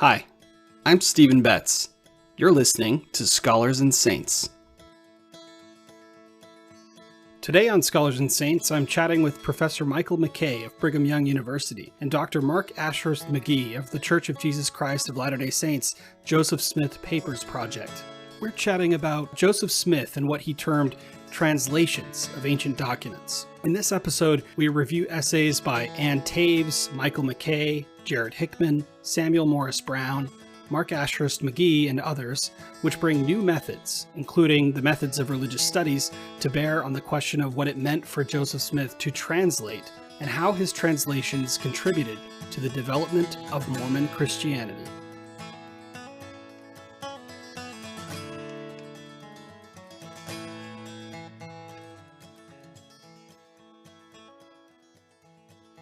Hi, I'm Stephen Betts. You're listening to Scholars and Saints. Today on Scholars and Saints, I'm chatting with Professor Michael MacKay of Brigham Young University and Dr. Mark Ashurst McGee of the Church of Jesus Christ of Latter-day Saints Joseph Smith Papers Project. We're chatting about Joseph Smith and what he termed translations of ancient documents. In this episode, we review essays by Ann Taves, Michael MacKay, Jared Hickman, Samuel Morris Brown, Mark Ashurst McGee, and others, which bring new methods, including the methods of religious studies, to bear on the question of what it meant for Joseph Smith to translate and how his translations contributed to the development of Mormon Christianity.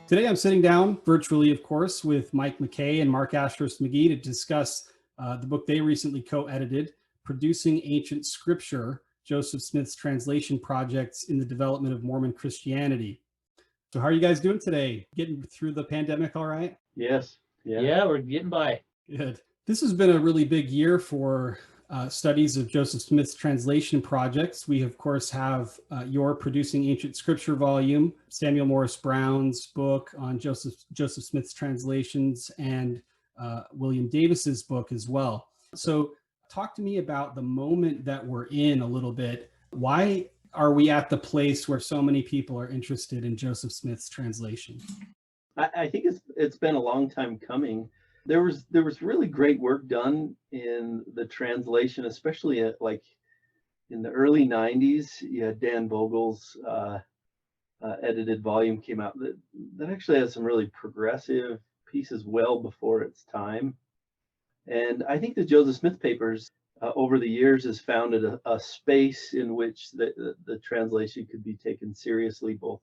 Today I'm sitting down, virtually of course, with Mike MacKay and Mark Ashurst McGee to discuss the book they recently co-edited, Producing Ancient Scripture, Joseph Smith's Translation Projects in the Development of Mormon Christianity. So how are you guys doing today? Getting through the pandemic all right? Yes. Yeah, we're getting by. Good. This has been a really big year for studies of Joseph Smith's translation projects. We, of course, have your Producing Ancient Scripture volume, Samuel Morris Brown's book on Joseph Smith's translations, and William Davis's book as well. So talk to me about the moment that we're in a little bit. Why are we at the place where so many people are interested in Joseph Smith's translation? I think it's been a long time coming. There was really great work done in the translation, especially like in the early 90s. You had Dan Vogel's edited volume came out that actually has some really progressive pieces well before its time. And I think the Joseph Smith papers over the years has founded a space in which the translation could be taken seriously, both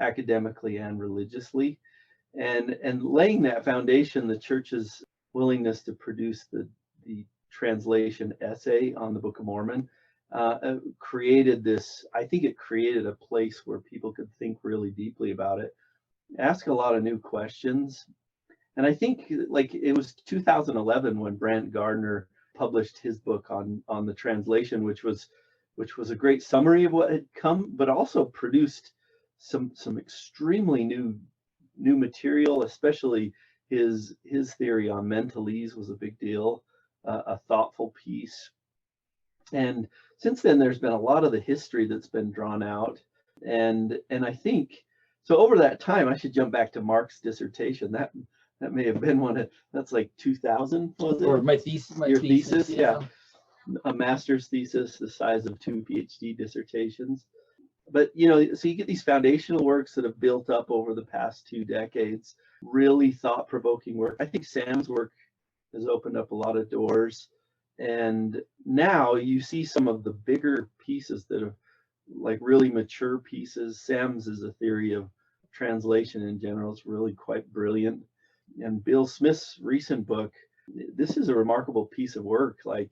academically and religiously. And laying that foundation, the church's willingness to produce the translation essay on the Book of Mormon created this. I think it created a place where people could think really deeply about it, ask a lot of new questions. And I think like it was 2011 when Brant Gardner published his book on the translation, which was a great summary of what had come, but also produced some extremely new material, especially his theory on mentalese was a big deal, a thoughtful piece. And since then, there's been a lot of the history that's been drawn out. And I think, so over that time, I should jump back to Mark's dissertation. That may have been that's like 2000, was it? Or my thesis. Your thesis, yeah. A master's thesis, the size of 2 PhD dissertations. But, so you get these foundational works that have built up over the past 2 decades, really thought-provoking work. I think Sam's work has opened up a lot of doors. And now you see some of the bigger pieces that have like really mature pieces. Sam's is a theory of translation in general. It's really quite brilliant. And Bill Smith's recent book, this is a remarkable piece of work, like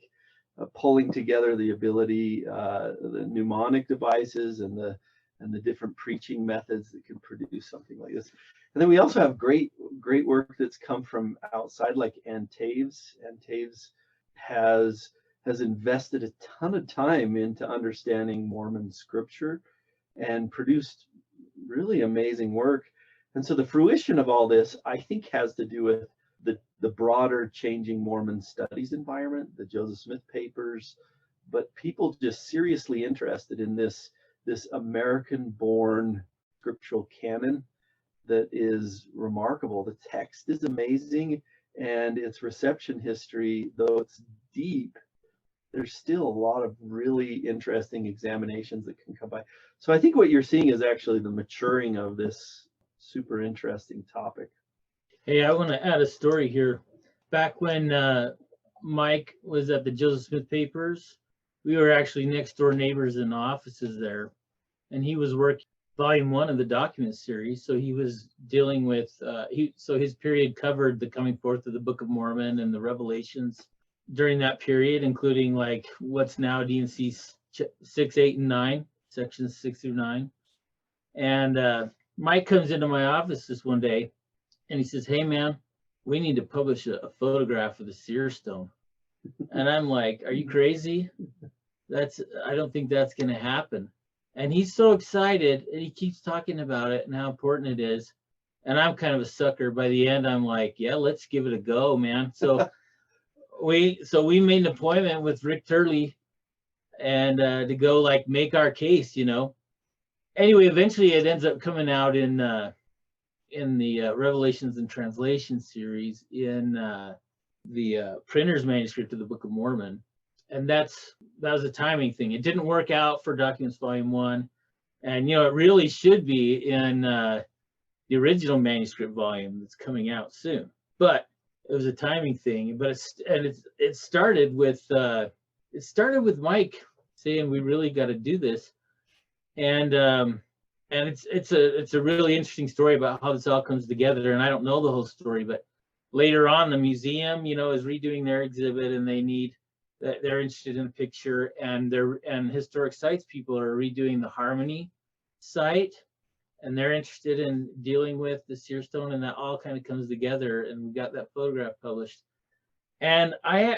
pulling together the ability, the mnemonic devices and the different preaching methods that can produce something like this. And then we also have great work that's come from outside, like Ann Taves. Ann Taves has invested a ton of time into understanding Mormon scripture and produced really amazing work. And so the fruition of all this, I think, has to do with the broader changing Mormon studies environment, the Joseph Smith papers, but people just seriously interested in this American-born scriptural canon that is remarkable. The text is amazing, and its reception history, though it's deep, there's still a lot of really interesting examinations that can come by. So I think what you're seeing is actually the maturing of this super interesting topic. Hey, I want to add a story here. Back when Mike was at the Joseph Smith papers, we were actually next door neighbors in the offices there, and he was working volume 1 of the document series. So he was dealing with, so his period covered the coming forth of the Book of Mormon and the Revelations during that period, including like what's now D&C 6, 8, and 9, sections 6 through 9. And Mike comes into my office this one day and he says, "Hey man, we need to publish a photograph of the seer stone. And I'm like, are you crazy? I don't think that's going to happen. And he's so excited, and he keeps talking about it and how important it is. And I'm kind of a sucker. By the end, I'm like, yeah, let's give it a go, man. So we made an appointment with Rick Turley and to go like make our case, you know. Anyway, eventually it ends up coming out in the Revelations and Translation series in the printer's manuscript of the Book of Mormon. And that was a timing thing. It didn't work out for Documents Volume 1. And, you know, it really should be in the original manuscript volume that's coming out soon. But it was a timing thing. But it started with Mike saying we really got to do this. And it's a really interesting story about how this all comes together. And I don't know the whole story, but later on the museum, you know, is redoing their exhibit, and they're interested in a picture, and historic sites people are redoing the Harmony site, and they're interested in dealing with the seer stone, and that all kind of comes together, and we got that photograph published. And I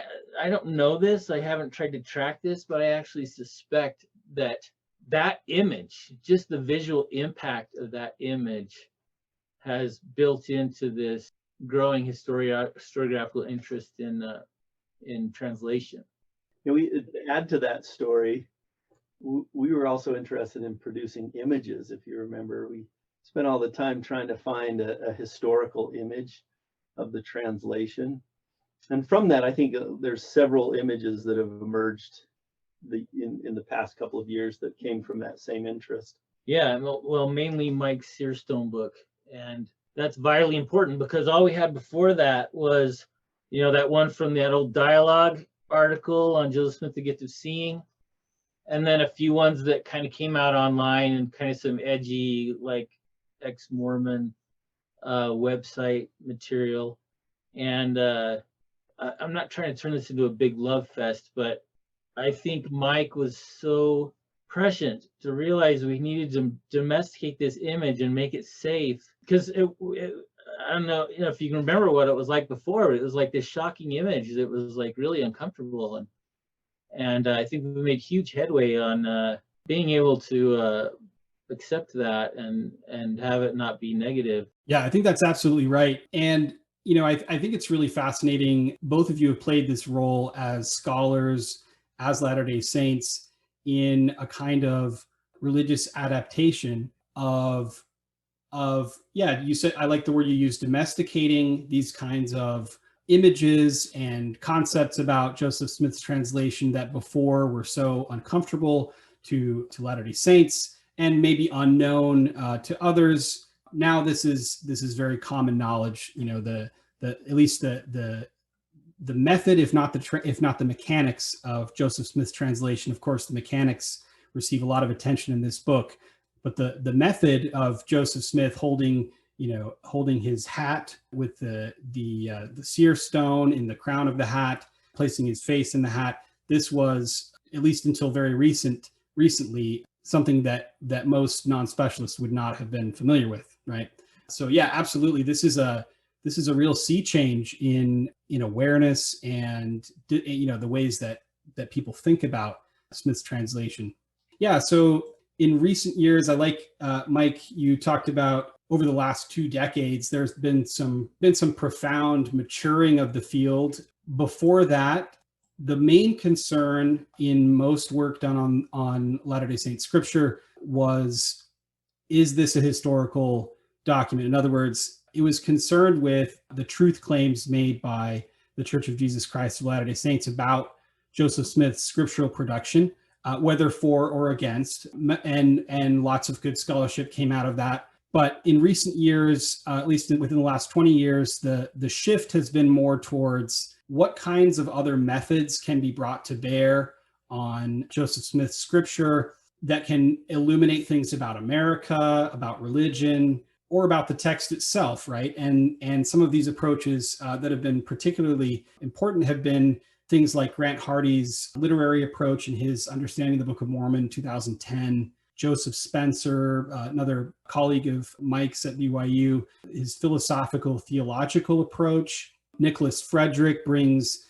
don't know this, I haven't tried to track this, but I actually suspect that image, just the visual impact of that image, has built into this growing historiographical interest in translation. You know, we add to that story, we were also interested in producing images. If you remember, we spent all the time trying to find a historical image of the translation. And from that, I think there's several images that have emerged in the past couple of years that came from that same interest. Yeah, well, mainly Mike's seer stone book. And that's vitally important, because all we had before that was, you know, that one from that old dialogue article on Joseph Smith, The Gift of Seeing, and then a few ones that kind of came out online, and kind of some edgy, like ex-Mormon website material. And I'm not trying to turn this into a big love fest, but I think Mike was so prescient to realize we needed to domesticate this image and make it safe, because I don't know, you know, if you can remember what it was like before. It was like this shocking image that was like really uncomfortable, and I think we made huge headway on being able to accept that and have it not be negative. Yeah, I think that's absolutely right. And you know, I think it's really fascinating. Both of you have played this role as scholars, as Latter-day Saints, in a kind of religious adaptation of yeah, you said, I like the word you used, domesticating these kinds of images and concepts about Joseph Smith's translation that before were so uncomfortable to Latter-day Saints and maybe unknown to others. Now this is very common knowledge. You know, at least the method, if not the mechanics of Joseph Smith's translation. Of course, the mechanics receive a lot of attention in this book, but the method of Joseph Smith holding his hat with the seer stone in the crown of the hat, placing his face in the hat, this was, at least until very recently, something that most non-specialists would not have been familiar with, right? So yeah, absolutely, this is a real sea change in awareness and, you know, the ways that people think about Smith's translation. Yeah, so in recent years, I like, Mike, you talked about over the last 2 decades, there's been some profound maturing of the field. Before that, the main concern in most work done on Latter-day Saint scripture was, is this a historical document? In other words, it was concerned with the truth claims made by the Church of Jesus Christ of Latter-day Saints about Joseph Smith's scriptural production, whether for or against, and lots of good scholarship came out of that. But in recent years, at least within the last 20 years, the shift has been more towards what kinds of other methods can be brought to bear on Joseph Smith's scripture that can illuminate things about America, about religion, or about the text itself, right? And some of these approaches that have been particularly important have been things like Grant Hardy's literary approach and his Understanding the Book of Mormon, 2010, Joseph Spencer, another colleague of Mike's at BYU, his philosophical theological approach. Nicholas Frederick brings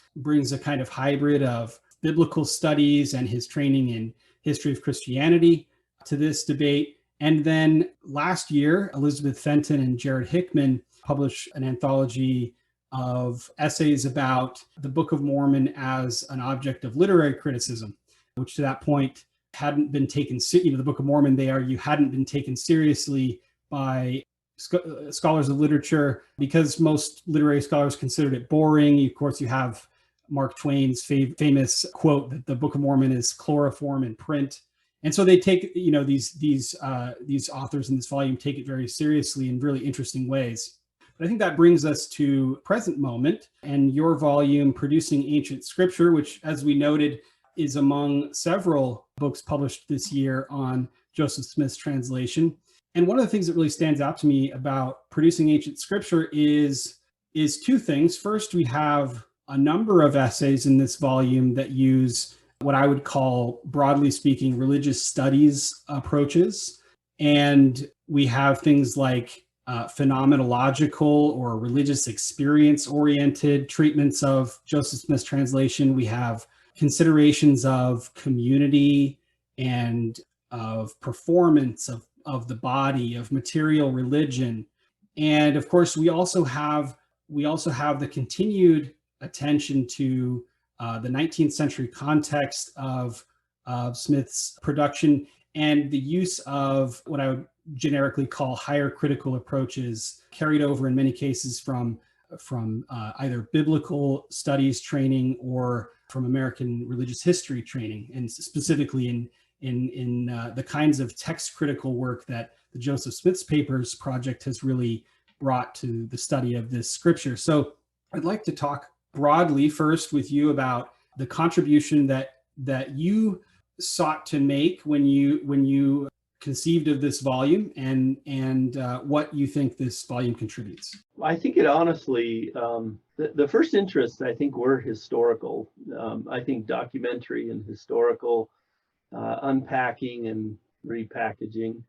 a kind of hybrid of biblical studies and his training in history of Christianity to this debate. And then last year, Elizabeth Fenton and Jared Hickman published an anthology of essays about the Book of Mormon as an object of literary criticism, which to that point hadn't been taken, the Book of Mormon, they argue, hadn't been taken seriously by scholars of literature because most literary scholars considered it boring. Of course, you have Mark Twain's famous quote that the Book of Mormon is chloroform in print. And so they take, these authors in this volume take it very seriously in really interesting ways. But I think that brings us to present moment and your volume, Producing Ancient Scripture, which, as we noted, is among several books published this year on Joseph Smith's translation. And one of the things that really stands out to me about Producing Ancient Scripture is two things. First, we have a number of essays in this volume that use what I would call, broadly speaking, religious studies approaches. And we have things like phenomenological or religious experience-oriented treatments of Joseph Smith's translation. We have considerations of community and of performance, of the body, of material religion. And of course, we also have the continued attention to the 19th century context of Smith's production and the use of what I would generically call higher critical approaches, carried over in many cases from either biblical studies training or from American religious history training, and specifically in the kinds of text critical work that the Joseph Smith's Papers project has really brought to the study of this scripture. So I'd like to talk broadly first with you about the contribution that you sought to make when you conceived of this volume, and what you think this volume contributes. I think it honestly, the first interests I think were historical. I think documentary and historical, unpacking and repackaging.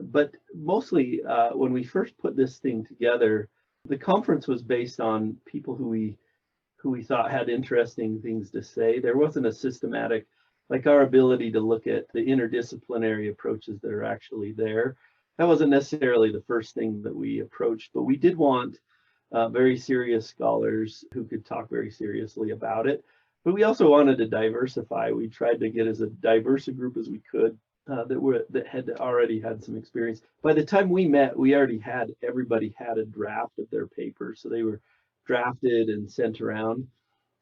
But mostly when we first put this thing together, the conference was based on people who we thought had interesting things to say. There wasn't a systematic, like our ability to look at the interdisciplinary approaches that are actually there. That wasn't necessarily the first thing that we approached, but we did want very serious scholars who could talk very seriously about it. But we also wanted to diversify. We tried to get as a diverse a group as we could that had already had some experience. By the time we met, everybody had a draft of their paper, so they were drafted and sent around.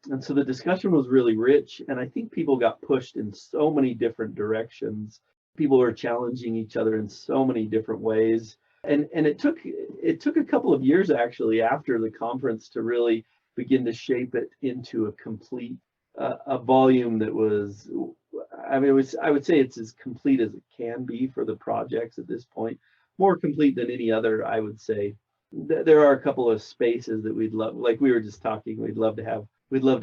And so the discussion was really rich, and I think people got pushed in so many different directions. People were challenging each other in so many different ways. And it took a couple of years actually after the conference to really begin to shape it into a complete a volume that was, I would say it's as complete as it can be for the projects at this point. More complete than any other, I would say. There are a couple of spaces that we'd love, like we were just talking, we'd love to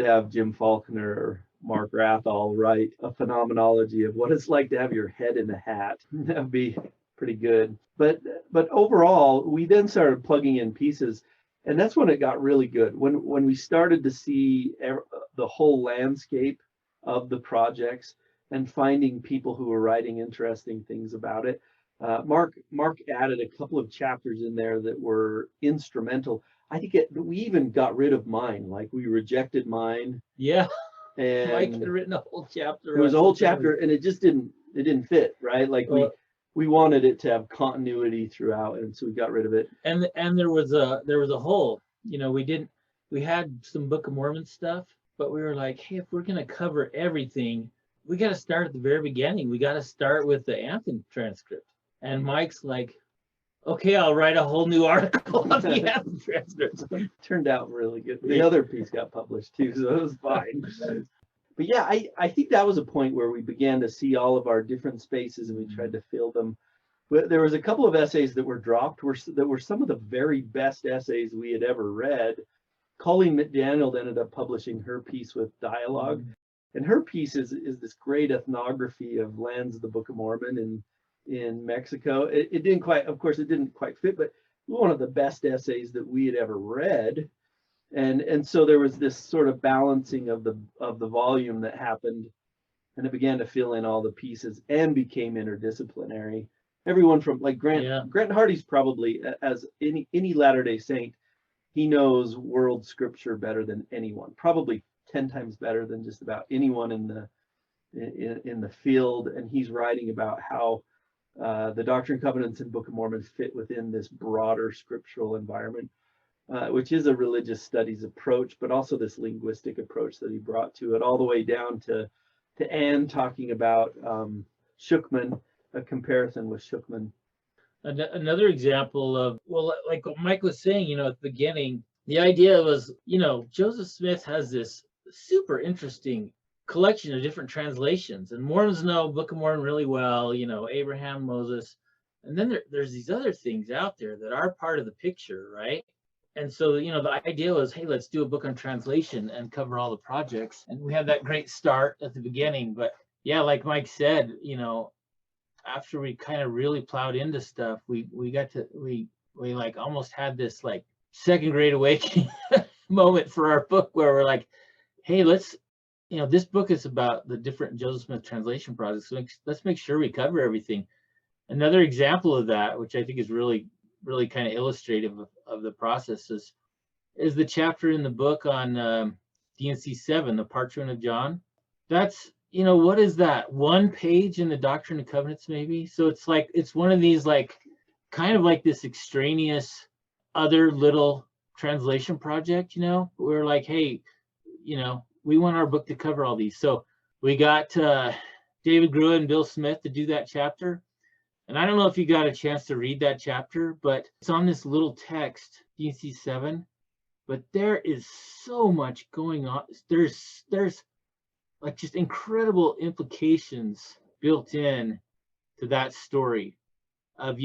have Jim Faulkner or Mark Rathall write a phenomenology of what it's like to have your head in a hat. That would be pretty good. But overall, we then started plugging in pieces, and that's when it got really good. When we started to see the whole landscape of the projects and finding people who were writing interesting things about it. Mark added a couple of chapters in there that were instrumental. I think we even got rid of mine, like we rejected mine. Yeah, and Mike had written a whole chapter. It was a whole chapter, and it didn't fit, right? Like we wanted it to have continuity throughout, and so we got rid of it. And there was a hole. We had some Book of Mormon stuff, but we were like, hey, if we're gonna cover everything, we got to start at the very beginning. We got to start with the Anthem transcript. And Mike's like, okay, I'll write a whole new article on the Anthem transcript. Turned out really good. The other piece got published too, so it was fine. But yeah, I think that was a point where we began to see all of our different spaces and we tried to fill them. But there was a couple of essays that were dropped that were some of the very best essays we had ever read. Colleen McDaniel ended up publishing her piece with Dialogue. And her piece is this great ethnography of lands of the Book of Mormon in Mexico. It didn't quite, of course, it didn't quite fit, but one of the best essays that we had ever read. And so there was this sort of balancing of the volume that happened, and it began to fill in all the pieces and became interdisciplinary. Everyone from like Grant Hardy's probably, as any Latter-day Saint, he knows world scripture better than anyone, probably 10 times better than just about anyone in the field. And he's writing about how the Doctrine and Covenants and Book of Mormon fit within this broader scriptural environment, which is a religious studies approach, but also this linguistic approach that he brought to it, all the way down to Ann talking about Shukman, a comparison with Shukman. Another example of, well, like what Mike was saying, at the beginning, the idea was, Joseph Smith has this super interesting collection of different translations, and Mormons know Book of Mormon really well, Abraham, Moses, and then there's these other things out there that are part of the picture, right? And so, the idea was, hey, let's do a book on translation and cover all the projects. And we had that great start at the beginning. But yeah, like Mike said, after we kind of really plowed into stuff, we like almost had this like second grade awakening moment for our book where we're like, hey, let's, this book is about the different Joseph Smith translation projects. So let's make sure we cover everything. Another example of that, which I think is really kind of illustrative of the process, is the chapter in the book on D&C 7, the Parchment of John. That's, what is that? One page in the Doctrine and Covenants, maybe? So it's like, it's one of these like, kind of like this extraneous other little translation project, we're like, hey, we want our book to cover all these. So we got David Grua and Bill Smith to do that chapter. And I don't know if you got a chance to read that chapter, but it's on this little text, D&C 7. But there is so much going on. There's like just incredible implications built in to that story of,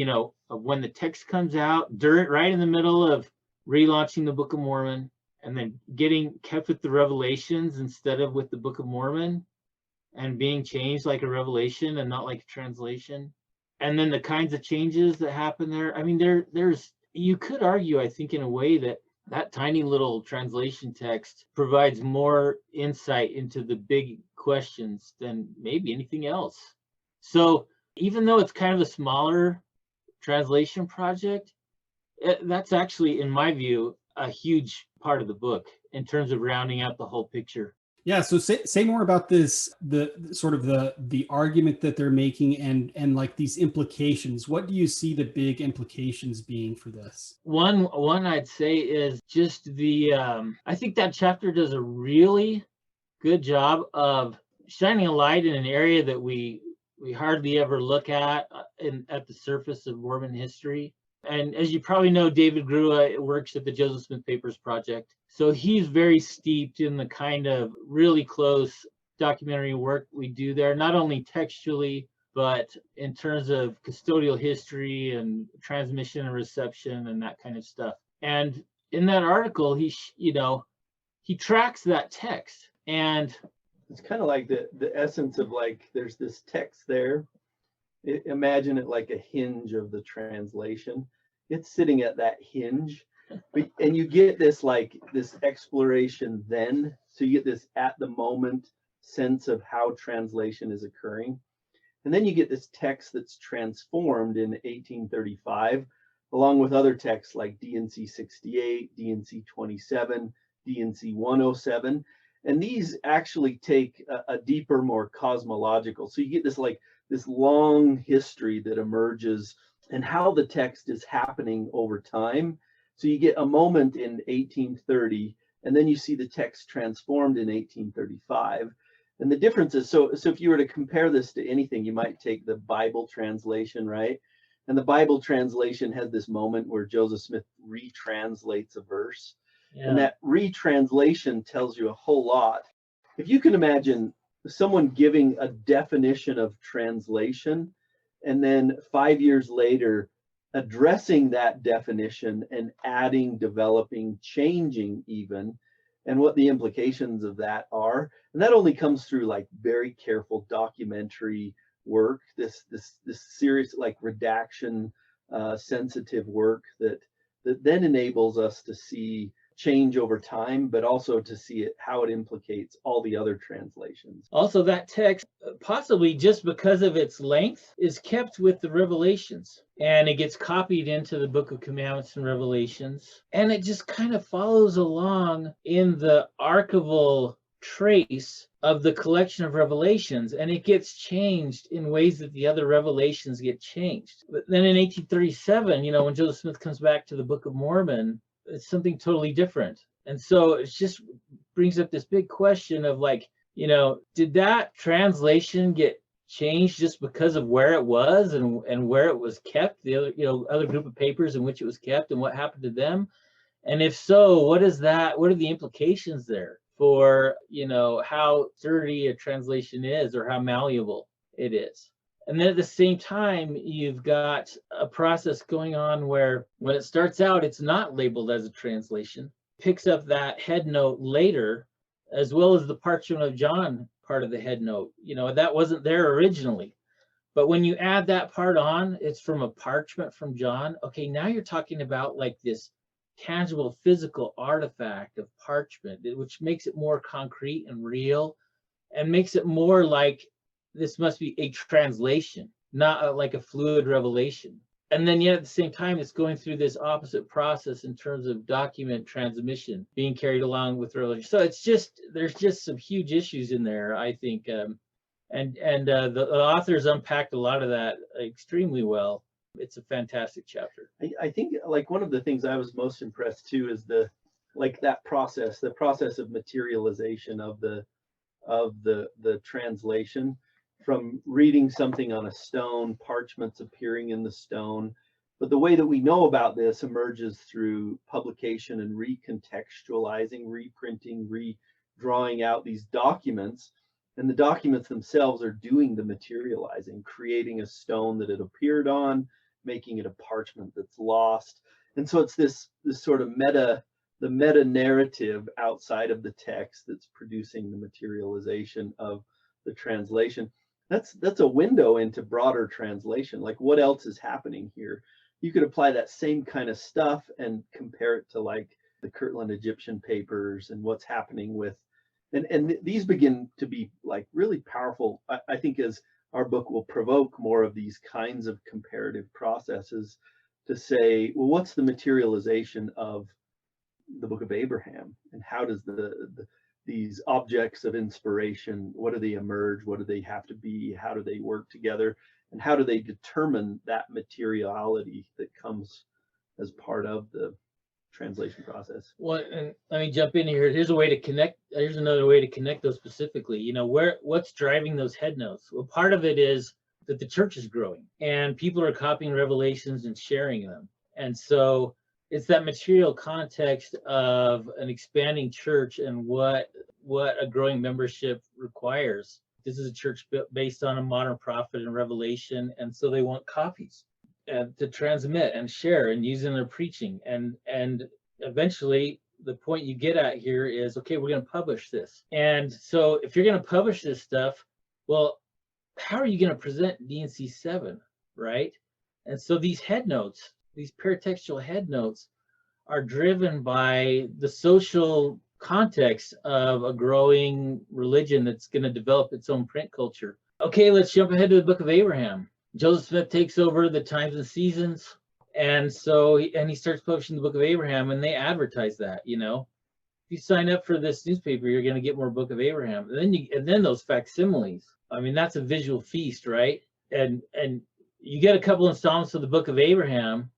of when the text comes out, right in the middle of relaunching the Book of Mormon, and then getting kept with the Revelations instead of with the Book of Mormon, and being changed like a revelation and not like a translation. And then the kinds of changes that happen there. I mean, there's, you could argue, I think, in a way that tiny little translation text provides more insight into the big questions than maybe anything else. So even though it's kind of a smaller translation project, that's actually, in my view, a huge part of the book in terms of rounding out the whole picture. Yeah, so say more about this, the sort of the argument that they're making and like these implications. What do you see the big implications being for this? One I'd say is just I think that chapter does a really good job of shining a light in an area that we hardly ever look at the surface of Mormon history. And as you probably know, David Grua works at the Joseph Smith Papers Project. So he's very steeped in the kind of really close documentary work we do there, not only textually, but in terms of custodial history and transmission and reception and that kind of stuff. And in that article, he tracks that text. And it's kind of like the essence of like, there's this text there. Imagine it like a hinge of the translation. It's sitting at that hinge, and you get this like this exploration then. So you get this at the moment sense of how translation is occurring. And then you get this text that's transformed in 1835, along with other texts like D&C 68, D&C 27, D&C 107. And these actually take a deeper, more cosmological. So you get this like this long history that emerges and how the text is happening over time. So you get a moment in 1830, and then you see the text transformed in 1835. And the difference is, so if you were to compare this to anything, you might take the Bible translation, right? And the Bible translation has this moment where Joseph Smith retranslates a verse. Yeah. And that retranslation tells you a whole lot. If you can imagine someone giving a definition of translation, and then 5 years later addressing that definition and adding, developing, changing even, and what the implications of that are. And that only comes through like very careful documentary work, this serious, like, redaction sensitive work that then enables us to see change over time, but also to see it how it implicates all the other translations. Also, that text, possibly just because of its length, is kept with the Revelations, and it gets copied into the Book of Commandments and Revelations, and it just kind of follows along in the archival trace of the collection of Revelations, and it gets changed in ways that the other Revelations get changed. But then in 1837, when Joseph Smith comes back to the Book of Mormon, it's something totally different. And so it just brings up this big question of, like, did that translation get changed just because of where it was and where it was kept, the other, other group of papers in which it was kept, and what happened to them? And if so, what are the implications there for, how sturdy a translation is or how malleable it is? And then at the same time, you've got a process going on where when it starts out, it's not labeled as a translation, picks up that head note later, as well as the Parchment of John part of the head note. That wasn't there originally. But when you add that part on, it's from a parchment from John. Okay, now you're talking about like this tangible physical artifact of parchment, which makes it more concrete and real, and makes it more like this must be a translation, not like a fluid revelation. And then yet at the same time, it's going through this opposite process in terms of document transmission being carried along with revelation. So there's just some huge issues in there, I think. The authors unpacked a lot of that extremely well. It's a fantastic chapter. I think, like, one of the things I was most impressed too is the process of materialization of the translation, from reading something on a stone, parchments appearing in the stone. But the way that we know about this emerges through publication and recontextualizing, reprinting, redrawing out these documents. And the documents themselves are doing the materializing, creating a stone that it appeared on, making it a parchment that's lost. And so it's this sort of meta narrative outside of the text that's producing the materialization of the translation. That's a window into broader translation. Like, what else is happening here? You could apply that same kind of stuff and compare it to, like, the Kirtland Egyptian papers and what's happening with, and these begin to be, like, really powerful. I think as our book will provoke more of these kinds of comparative processes to say, well, what's the materialization of the Book of Abraham, and how does these objects of inspiration, what do they emerge? What do they have to be? How do they work together? And how do they determine that materiality that comes as part of the translation process? Well, and let me jump in here. Here's another way to connect those specifically. What's driving those head notes? Well, part of it is that the church is growing and people are copying Revelations and sharing them. And so it's that material context of an expanding church and what a growing membership requires. This is a church based on a modern prophet and revelation, and so they want copies to transmit and share and use in their preaching. And eventually, the point you get at here is, okay, we're going to publish this. And so if you're going to publish this stuff, well, how are you going to present D&C 7, right? And so these head notes, these paratextual head notes, are driven by the social context of a growing religion that's going to develop its own print culture. Okay, let's jump ahead to the Book of Abraham. Joseph Smith takes over the Times and Seasons, and he starts publishing the Book of Abraham, and they advertise that, if you sign up for this newspaper, you're going to get more Book of Abraham. And then those facsimiles. I mean, that's a visual feast, right? And you get a couple installments of the Book of Abraham,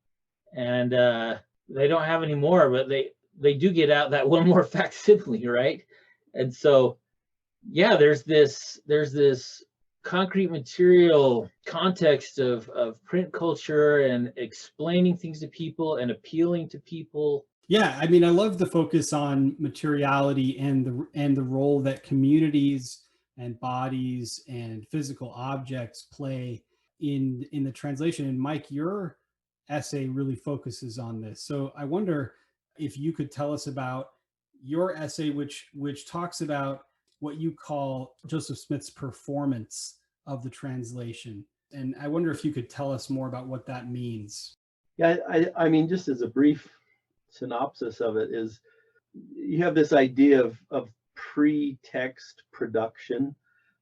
and they don't have any more, but they do get out that one more facsimile, right? And so, yeah, there's this concrete material context of print culture and explaining things to people and appealing to people. Yeah, I mean, I love the focus on materiality and the role that communities and bodies and physical objects play in the translation. And Mike, your essay really focuses on this. So I wonder if you could tell us about your essay, which talks about what you call Joseph Smith's performance of the translation. And I wonder if you could tell us more about what that means. Yeah, I mean, just as a brief synopsis of it is, you have this idea of pre-text production.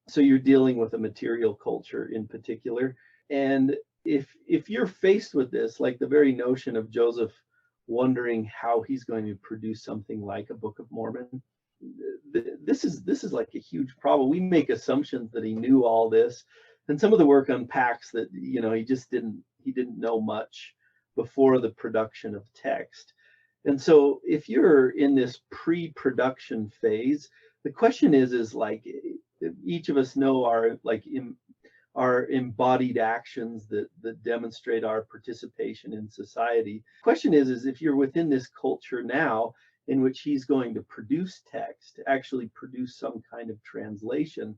So you're dealing with a material culture in particular. And if you're faced with this, like the very notion of Joseph wondering how he's going to produce something like a Book of Mormon, this is like a huge problem. We make assumptions that he knew all this, and some of the work unpacks that he didn't know much before the production of text. And so if you're in this pre-production phase, the question is like, each of us know our embodied actions that demonstrate our participation in society. The question is if you're within this culture now in which he's going to produce text, actually produce some kind of translation,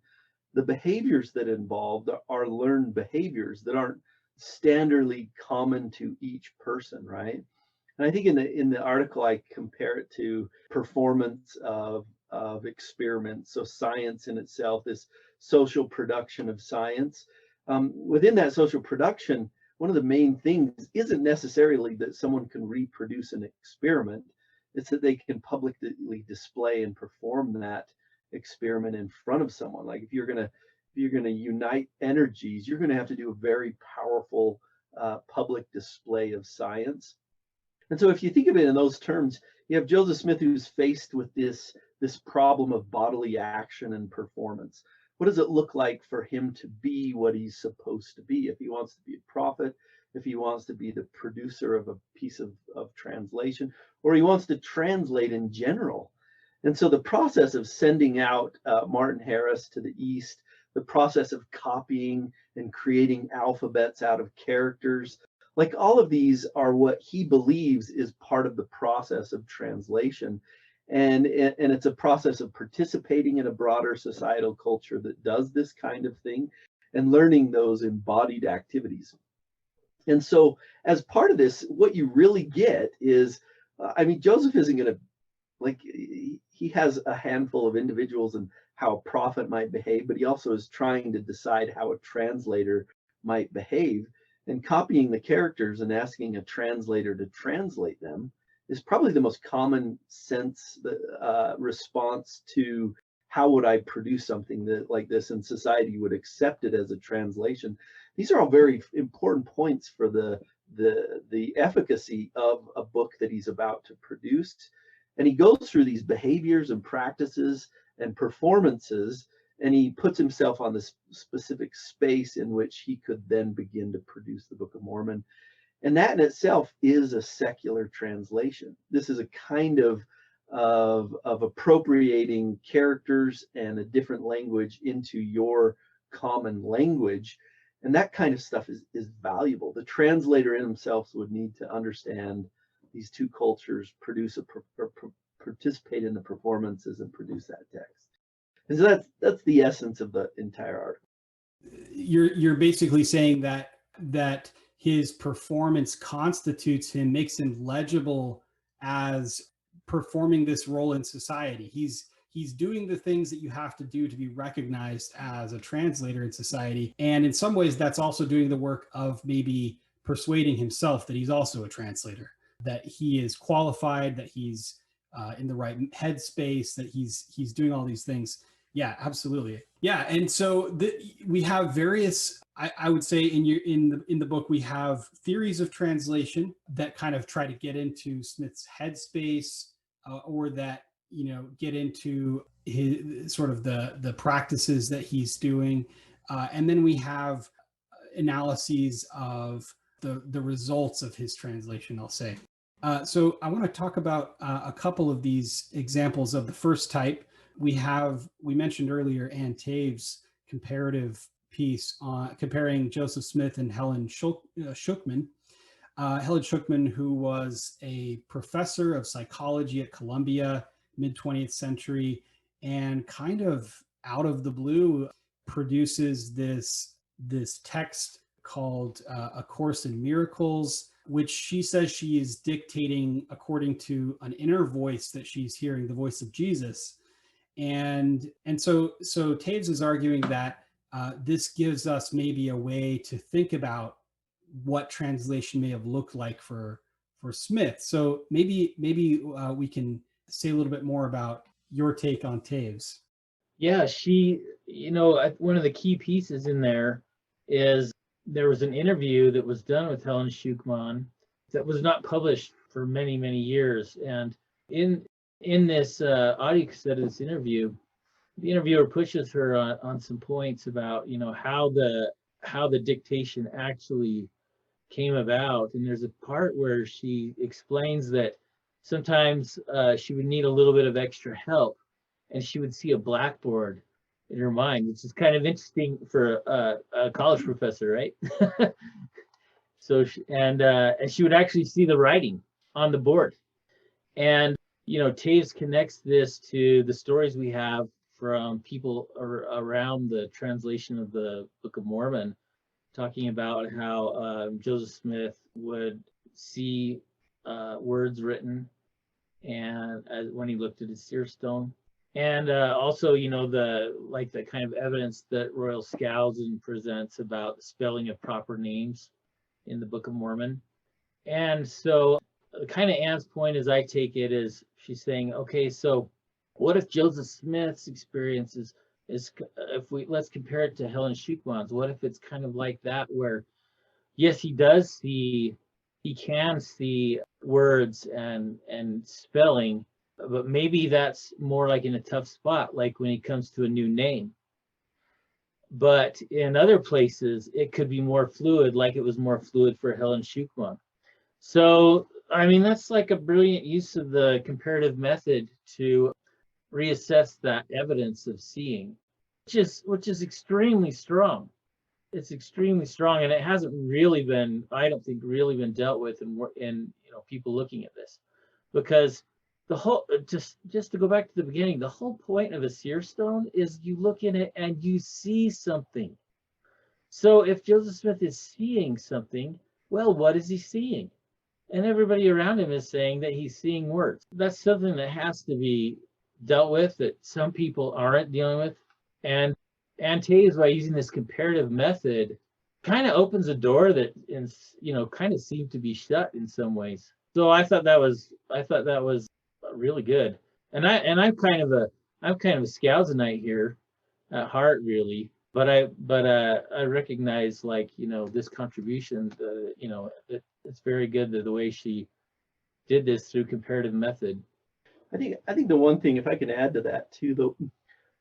the behaviors that involved are learned behaviors that aren't standardly common to each person, right? And I think in the article I compare it to performance of experiments. So science in itself, this social production of science. Within that social production, one of the main things isn't necessarily that someone can reproduce an experiment. It's that they can publicly display and perform that experiment in front of someone. Like if you're gonna unite energies, you're gonna have to do a very powerful public display of science. And so if you think of it in those terms, you have Joseph Smith who's faced with this problem of bodily action and performance. What does it look like for him to be what he's supposed to be? If he wants to be a prophet, if he wants to be the producer of a piece of translation, or he wants to translate in general. And so the process of sending out Martin Harris to the East, the process of copying and creating alphabets out of characters, like all of these are what he believes is part of the process of translation. And it's a process of participating in a broader societal culture that does this kind of thing and learning those embodied activities. And so as part of this, what you really get is, Joseph isn't going to, like, he has a handful of individuals and how a prophet might behave, but he also is trying to decide how a translator might behave. And copying the characters and asking a translator to translate them is probably the most common sense response to how would I produce something that like this and society would accept it as a translation. These are all very important points for the efficacy of a book that he's about to produce. And he goes through these behaviors and practices and performances, and he puts himself on this specific space in which he could then begin to produce the Book of Mormon. And that in itself is a secular translation. This is a kind of appropriating characters and a different language into your common language. And that kind of stuff is valuable. The translator in himself would need to understand these two cultures, participate in the performances and produce that text. And so that's the essence of the entire article. You're basically saying that his performance constitutes him, makes him legible as performing this role in society. He's doing the things that you have to do to be recognized as a translator in society. And in some ways, that's also doing the work of maybe persuading himself that he's also a translator, that he is qualified, that he's in the right headspace, that he's doing all these things. Yeah, absolutely. Yeah, and so we have various. I would say in the book we have theories of translation that kind of try to get into Smith's headspace, or that get into his sort of the practices that he's doing, and then we have analyses of the results of his translation, I'll say. So I want to talk about a couple of these examples of the first type. We mentioned earlier Ann Taves' comparative piece on comparing Joseph Smith and Helen Shukman. Helen Shukman, who was a professor of psychology at Columbia, mid-20th century, and kind of out of the blue produces this text called A Course in Miracles, which she says she is dictating according to an inner voice that she's hearing, the voice of Jesus. And so Taves is arguing that this gives us maybe a way to think about what translation may have looked like for Smith. So maybe we can say a little bit more about your take on Taves. Yeah, she, one of the key pieces in there is there was an interview that was done with Helen Shukman that was not published for many, many years. And in this audio cassette of this interview, the interviewer pushes her on some points about, how the dictation actually came about. And there's a part where she explains that sometimes she would need a little bit of extra help, and she would see a blackboard in her mind, which is kind of interesting for a college professor, right? So and she would actually see the writing on the board. And Taves connects this to the stories we have from people around the translation of the Book of Mormon, talking about how Joseph Smith would see words written, and when he looked at his seer stone, and also the kind of evidence that Royal Skousen presents about the spelling of proper names in the Book of Mormon. And so kind of Ann's point, as I take it, is she's saying, okay, so what if Joseph Smith's experience is let's compare it to Helen Shukman's, what if it's kind of like that, where yes, he can see words and spelling, but maybe that's more like in a tough spot, like when it comes to a new name. But in other places, it could be more fluid, like it was more fluid for Helen Shukman. So, I mean, that's like a brilliant use of the comparative method to reassess that evidence of seeing, which is extremely strong. It's extremely strong, and it hasn't really been, I don't think, really been dealt with in people looking at this, because the whole, just to go back to the beginning, the whole point of a seer stone is you look in it and you see something. So if Joseph Smith is seeing something, well, what is he seeing? And everybody around him is saying that he's seeing words. That's something that has to be dealt with, that some people aren't dealing with. And Ann Taves, by using this comparative method, kind of opens a door that kind of seemed to be shut in some ways. So I thought that was really good. And I'm kind of a Skousenite here at heart, really. But I recognize, this contribution. It's very good the way she did this through comparative method. I think the one thing, if I can add to that too,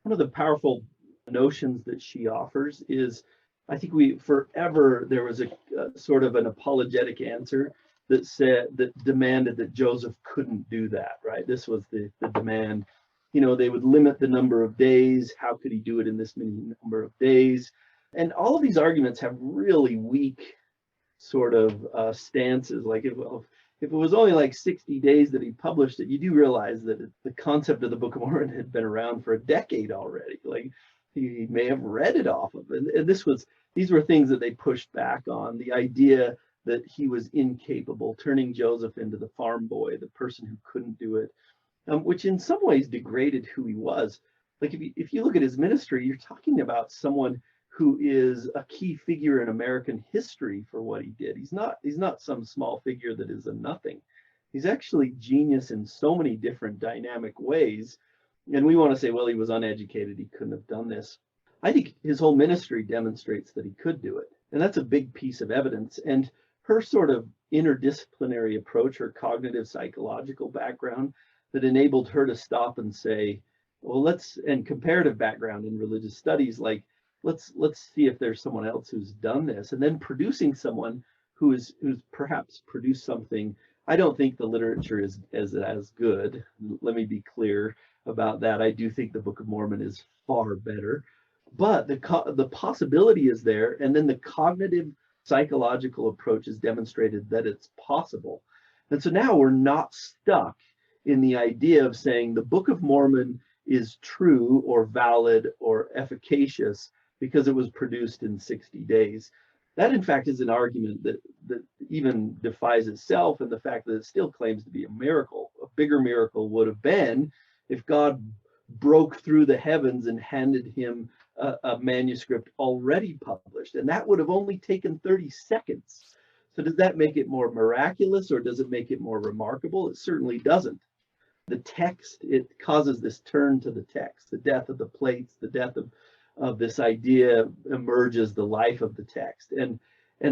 one of the powerful notions that she offers is, I think there was a sort of an apologetic answer that demanded that Joseph couldn't do that, right? This was the demand. They would limit the number of days. How could he do it in this many number of days? And all of these arguments have really weak sort of stances. Like, if it was only like 60 days that he published it, you do realize that the concept of the Book of Mormon had been around for a decade already. Like, he may have read it off of, and these were things that they pushed back on. The idea that he was incapable, turning Joseph into the farm boy, the person who couldn't do it, which in some ways degraded who he was. Like, if you look at his ministry, you're talking about someone who is a key figure in American history for what he did. He's not some small figure that is a nothing. He's actually genius in so many different dynamic ways. And we want to say, well, he was uneducated, he couldn't have done this. I think his whole ministry demonstrates that he could do it. And that's a big piece of evidence. And her sort of interdisciplinary approach, her cognitive psychological background that enabled her to stop and say, well, and comparative background in religious studies, like, let's see if there's someone else who's done this. And then producing someone who's perhaps produced something. I don't think the literature is as good. Let me be clear about that. I do think the Book of Mormon is far better, but the possibility is there. And then the cognitive psychological approach has demonstrated that it's possible. And so now we're not stuck in the idea of saying the Book of Mormon is true or valid or efficacious because it was produced in 60 days. That, in fact, is an argument that even defies itself, and the fact that it still claims to be a miracle. A bigger miracle would have been if God broke through the heavens and handed him a manuscript already published. And that would have only taken 30 seconds. So does that make it more miraculous, or does it make it more remarkable? It certainly doesn't. The text, it causes this turn to the text. The death of the plates, the death of this idea emerges the life of the text. And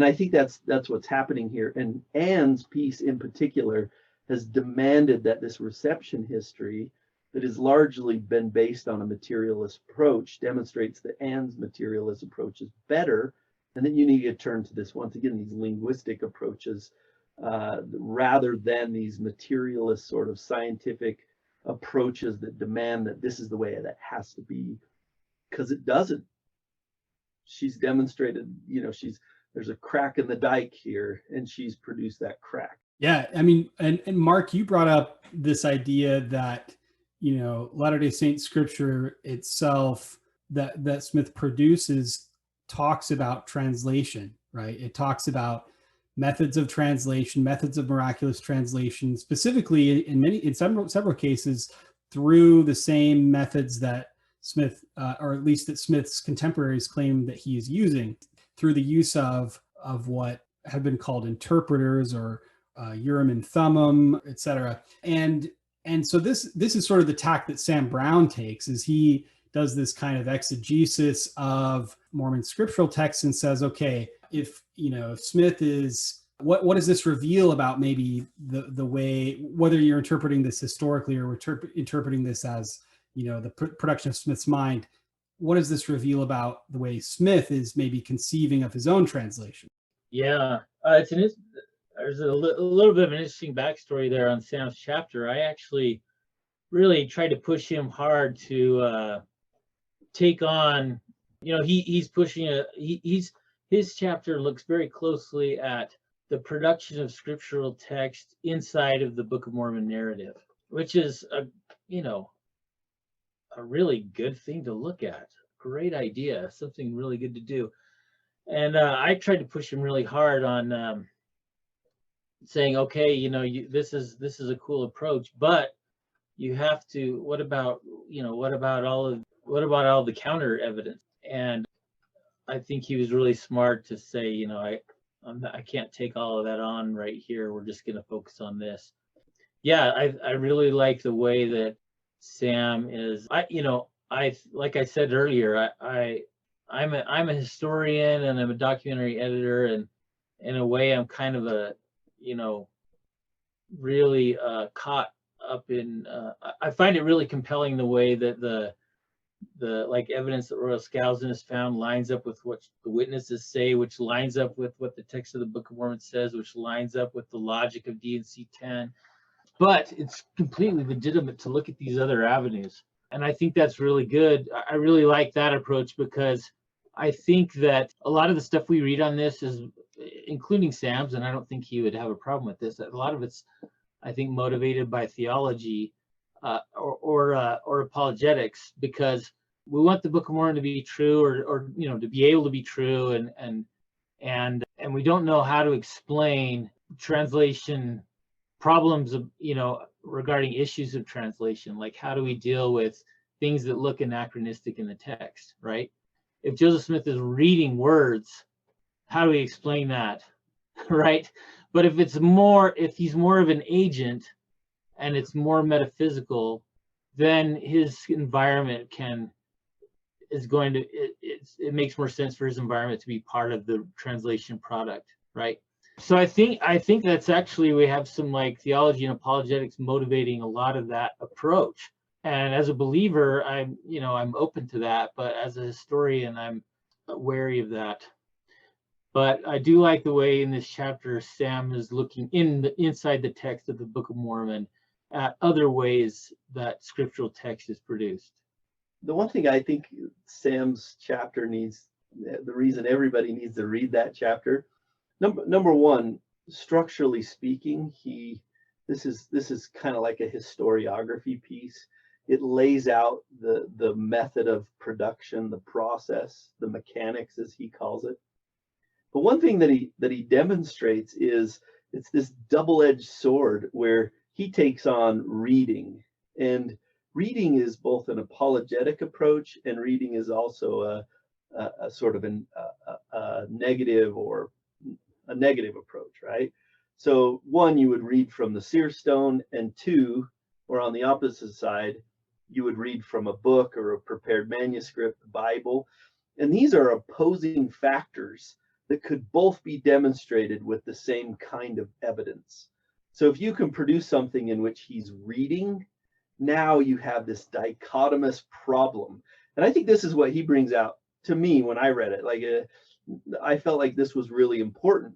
I think that's what's happening here. And Ann's piece in particular has demanded that this reception history that has largely been based on a materialist approach demonstrates that Ann's materialist approach is better. And then you need to turn to this, once again, these linguistic approaches, rather than these materialist sort of scientific approaches that demand that this is the way that has to be, because it doesn't. She's demonstrated, there's a crack in the dike here, and she's produced that crack. Yeah, I mean, and Mark, you brought up this idea that, Latter-day Saint scripture itself that Smith produces talks about translation, right? It talks about methods of translation, methods of miraculous translation, specifically in several cases through the same methods that Smith, or at least that Smith's contemporaries claim that he is using, through the use of what have been called interpreters, or Urim and Thummim, etc. And so this is sort of the tack that Sam Brown takes, is he does this kind of exegesis of Mormon scriptural texts and says, okay, if Smith is, what does this reveal about maybe the way, whether you're interpreting this historically or interpreting this as the production of Smith's mind, what does this reveal about the way Smith is maybe conceiving of his own translation? Yeah, there's a little bit of an interesting backstory there on Sam's chapter. I actually really tried to push him hard to take on, he's pushing his chapter looks very closely at the production of scriptural text inside of the Book of Mormon narrative, which is a really good thing to look at. Great idea, something really good to do. And I tried to push him really hard on saying, okay, this is a cool approach, but you have to, what about all the counter evidence? And I think he was really smart to say, I can't take all of that on right here. We're just going to focus on this. Yeah, I really like the way that Sam is. Like I said earlier, I'm a historian and I'm a documentary editor, and in a way I'm kind of a really caught up in. I find it really compelling the way that the evidence that Royal Skousen has found lines up with what the witnesses say, which lines up with what the text of the Book of Mormon says, which lines up with the logic of D&C 10. But it's completely legitimate to look at these other avenues. And I think that's really good. I really like that approach, because I think that a lot of the stuff we read on this is, including Sam's, and I don't think he would have a problem with this, a lot of it's, I think, motivated by theology or apologetics, because we want the Book of Mormon to be true, or to be able to be true, and we don't know how to explain translation problems of regarding issues of translation, like how do we deal with things that look anachronistic in the text, right? If Joseph Smith is reading words, how do we explain that, right? But if he's more of an agent and it's more metaphysical, then his environment it makes more sense for his environment to be part of the translation product, right? So I think that's actually, we have some theology and apologetics motivating a lot of that approach. And as a believer, I'm open to that, but as a historian, I'm wary of that. But I do like the way in this chapter Sam is looking inside the text of the Book of Mormon at other ways that scriptural text is produced. The one thing I think Sam's chapter needs, the reason everybody needs to read that chapter, number one, structurally speaking, this is kind of like a historiography piece. It lays out the method of production, the process, the mechanics, as he calls it. But one thing that he demonstrates is it's this double-edged sword where he takes on reading, and reading is both an apologetic approach, and reading is also a sort of a negative or a negative approach, right? So one, you would read from the seer stone, and two, or on the opposite side, you would read from a book or a prepared manuscript, the Bible. And these are opposing factors that could both be demonstrated with the same kind of evidence. So if you can produce something in which he's reading, now you have this dichotomous problem. And I think this is what he brings out to me when I read it. Like, I felt like this was really important.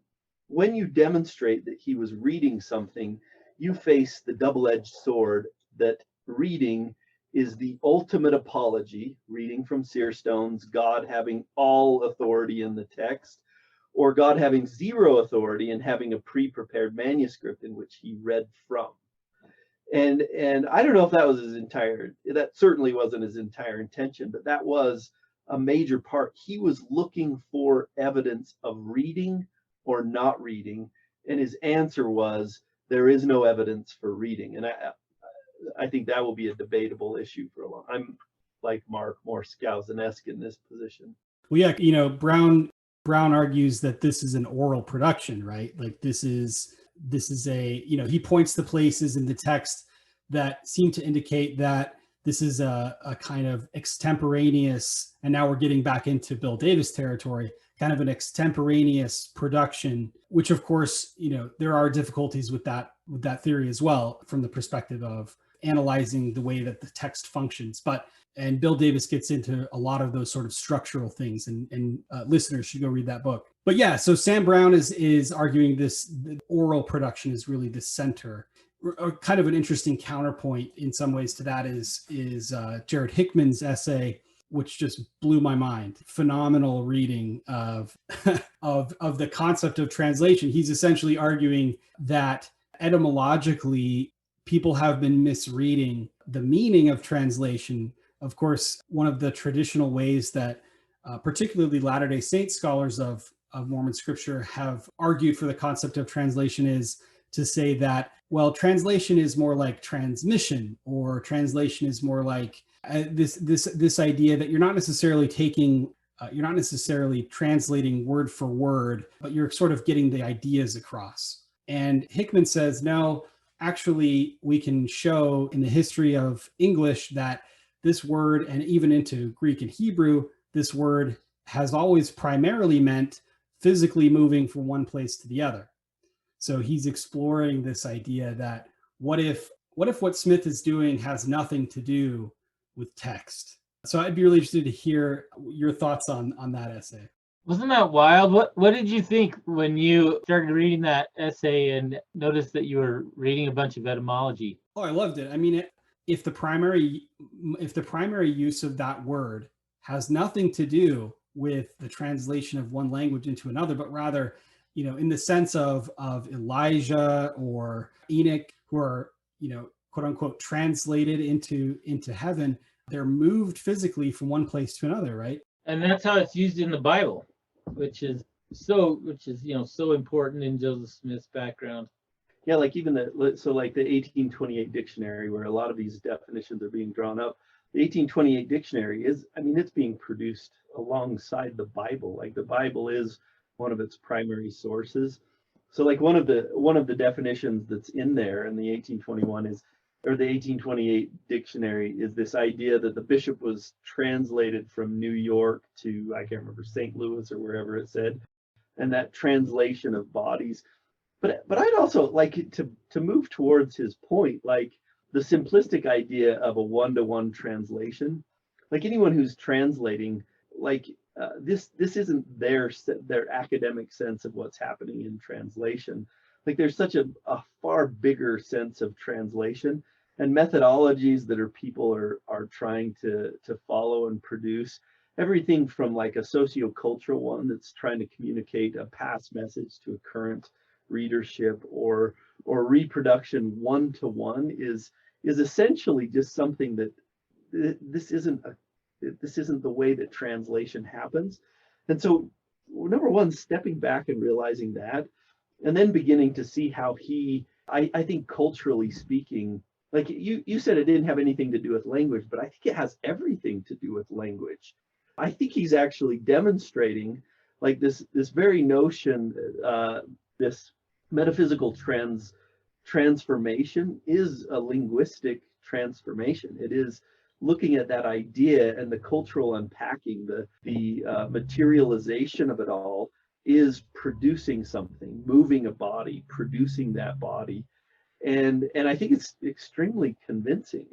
When you demonstrate that he was reading something, you face the double-edged sword that reading is the ultimate apology, reading from seer stones, God having all authority in the text, or God having zero authority and having a pre-prepared manuscript in which he read from. And I don't know if that was that certainly wasn't his entire intention, but that was a major part. He was looking for evidence of reading or not reading, and his answer was, there is no evidence for reading. And I think that will be a debatable issue for a long. I'm like Mark, more Skousen-esque in this position. Well, yeah, Brown argues that this is an oral production, right? Like this is a, he points to places in the text that seem to indicate that this is a kind of extemporaneous, and now we're getting back into Bill Davis territory, kind of an extemporaneous production, which of course, there are difficulties with that theory as well, from the perspective of analyzing the way that the text functions. And Bill Davis gets into a lot of those sort of structural things, and listeners should go read that book. But yeah, so Sam Brown is arguing the oral production is really the center. Kind of an interesting counterpoint in some ways to that is Jared Hickman's essay, which just blew my mind. Phenomenal reading of of the concept of translation. He's essentially arguing that etymologically people have been misreading the meaning of translation. Of course, one of the traditional ways that particularly Latter-day Saint scholars of Mormon scripture have argued for the concept of translation is to say that, well, translation is more like transmission, or translation is more like this idea that you're not necessarily translating word for word, but you're sort of getting the ideas across. And Hickman says, no, actually, we can show in the history of English that this word, and even into Greek and Hebrew, this word has always primarily meant physically moving from one place to the other. So he's exploring this idea that what if what Smith is doing has nothing to do with text? So I'd be really interested to hear your thoughts on that essay. Wasn't that wild? What did you think when you started reading that essay and noticed that you were reading a bunch of etymology? Oh, I loved it. I mean, if the primary use of that word has nothing to do with the translation of one language into another, but rather, in the sense of Elijah or Enoch, who are, quote unquote, translated into heaven, they're moved physically from one place to another, right? And that's how it's used in the Bible, which is so important in Joseph Smith's background. Yeah, like even the 1828 dictionary, where a lot of these definitions are being drawn up. The 1828 dictionary it's being produced alongside the Bible. Like the Bible is one of its primary sources. So like one of the definitions that's in there in the 1828 dictionary is this idea that the bishop was translated from New York to, I can't remember, St. Louis or wherever it said, and that translation of bodies. But I'd also like to move towards his point, like the simplistic idea of a one-to-one translation. Like anyone who's translating, like this isn't their academic sense of what's happening in translation. Like there's such a far bigger sense of translation and methodologies that people are trying to follow and produce. Everything from like a sociocultural one that's trying to communicate a past message to a current readership, or reproduction one-to-one is essentially just something that this isn't the way that translation happens. And so number one, stepping back and realizing that, and then beginning to see how I think culturally speaking, like you said it didn't have anything to do with language, but I think it has everything to do with language. I think he's actually demonstrating like this very notion, this metaphysical transformation is a linguistic transformation. It is looking at that idea and the cultural unpacking, the materialization of it all is producing something, moving a body, producing that body, and I think it's extremely convincing.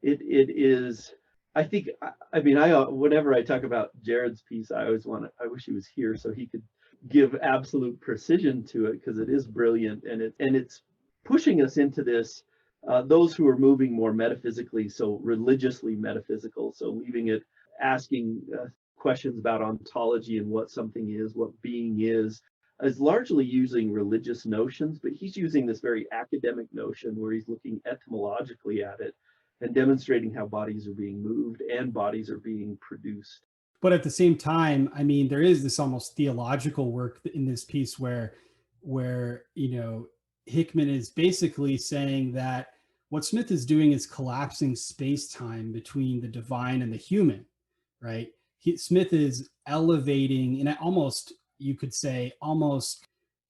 It is. I think. I mean, whenever I talk about Jared's piece, I always I wish he was here so he could give absolute precision to it, because it is brilliant, and it's pushing us into this. Those who are moving more metaphysically, so religiously metaphysical, so leaving it, asking questions about ontology and what something is, what being is largely using religious notions, but he's using this very academic notion where he's looking etymologically at it and demonstrating how bodies are being moved and bodies are being produced. But at the same time, I mean, there is this almost theological work in this piece where Hickman is basically saying that what Smith is doing is collapsing space-time between the divine and the human, right? Smith is elevating in an almost, you could say, almost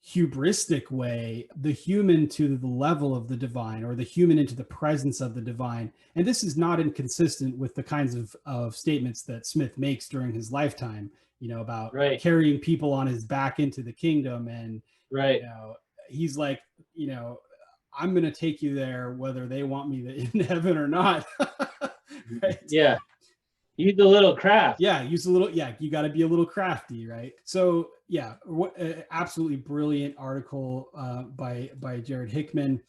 hubristic way, the human to the level of the divine, or the human into the presence of the divine. And this is not inconsistent with the kinds of statements that Smith makes during his lifetime, about carrying people on his back into the kingdom. And, he's like, I'm going to take you there, whether they want me in heaven or not. Right? Yeah. Use a little craft. Yeah, use a little. Yeah, you got to be a little crafty, right? So yeah, absolutely brilliant article by Jared Hickman.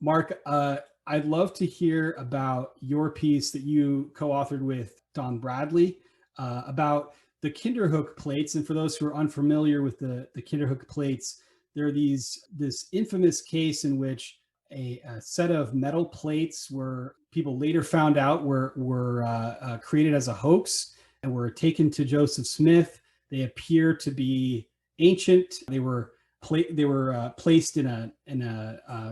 Mark, I'd love to hear about your piece that you co-authored with Don Bradley about the Kinderhook plates. And for those who are unfamiliar with the Kinderhook plates, there are this infamous case in which a set of metal plates were, people later found out were created as a hoax and were taken to Joseph Smith. They appear to be ancient. They were placed in a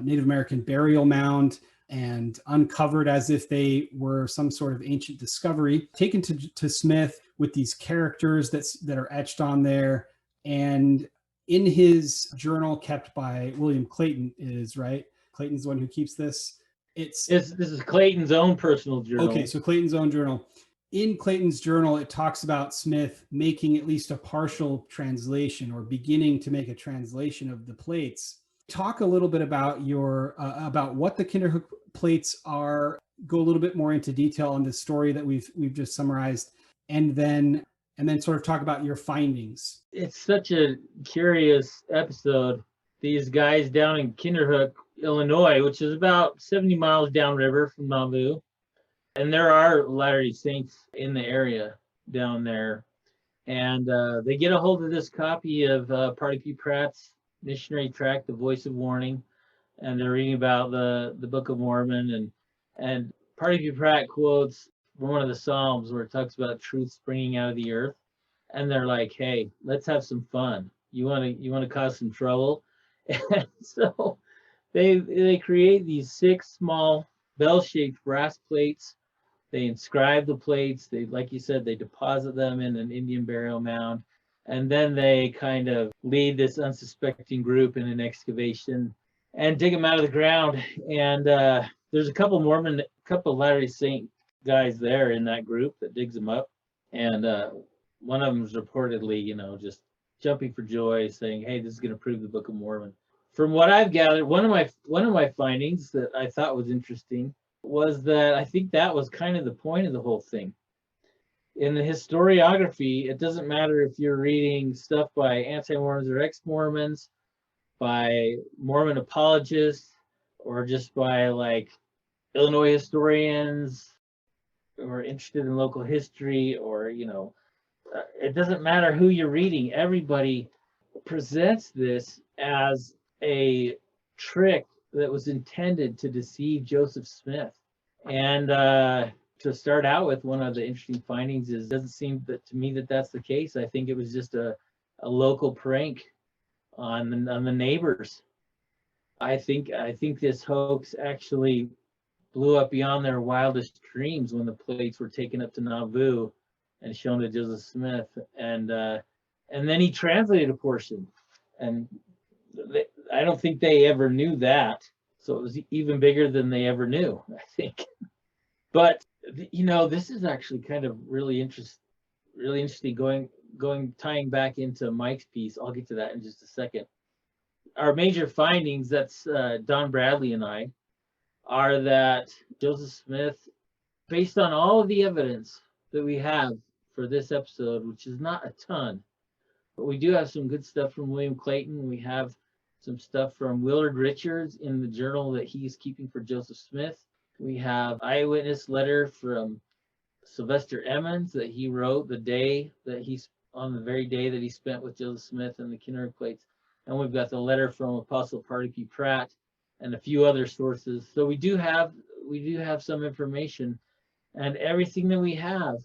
Native American burial mound and uncovered as if they were some sort of ancient discovery, taken to Smith with these characters that are etched on there. And in his journal kept by William Clayton, is right. Clayton's the one who keeps this. This is Clayton's own personal journal. Okay, so Clayton's own journal. In Clayton's journal, it talks about Smith making at least a partial translation, or beginning to make a translation of the plates. Talk a little bit about about what the Kinderhook plates are. Go a little bit more into detail on this story that we've just summarized, and then sort of talk about your findings. It's such a curious episode. These guys down in Kinderhook, Illinois, which is about 70 miles downriver from Nauvoo. And there are Latter-day Saints in the area down there. And they get a hold of this copy of Party P. Pratt's missionary tract, The Voice of Warning. And they're reading about the Book of Mormon. And Party P. Pratt quotes from one of the Psalms where it talks about truth springing out of the earth. And they're like, hey, let's have some fun. You want to cause some trouble? And so they create these 6 small bell-shaped brass plates. They inscribe the plates. They, like you said, they deposit them in an Indian burial mound, and then they kind of lead this unsuspecting group in an excavation and dig them out of the ground. And there's a couple Latter-day Saint guys there in that group that digs them up, and one of them is reportedly, just jumping for joy, saying, "Hey, this is going to prove the Book of Mormon." From what I've gathered, one of my findings that I thought was interesting was that I think that was kind of the point of the whole thing. In the historiography, it doesn't matter if you're reading stuff by anti-Mormons or ex-Mormons, by Mormon apologists, or just by like Illinois historians who are interested in local history, or it doesn't matter who you're reading. Everybody presents this as a trick that was intended to deceive Joseph Smith. And to start out with, one of the interesting findings is, it doesn't seem to me that that's the case. I think it was just a local prank on the neighbors. I think this hoax actually blew up beyond their wildest dreams when the plates were taken up to Nauvoo and shown to Joseph Smith, and then he translated a portion, and I don't think they ever knew that, so it was even bigger than they ever knew, I think. But this is actually kind of really interesting tying back into Mike's piece. I'll get to that in just a second. Our major findings, that's Don Bradley and I, are that Joseph Smith, based on all of the evidence that we have for this episode, which is not a ton, but we do have some good stuff from William Clayton. We have some stuff from Willard Richards in the journal that he's keeping for Joseph Smith. We have eyewitness letter from Sylvester Emmons that he wrote the very day that he spent with Joseph Smith and the Kinderhook Plates. And we've got the letter from Apostle Party P. Pratt and a few other sources. So we do have some information, and everything that we have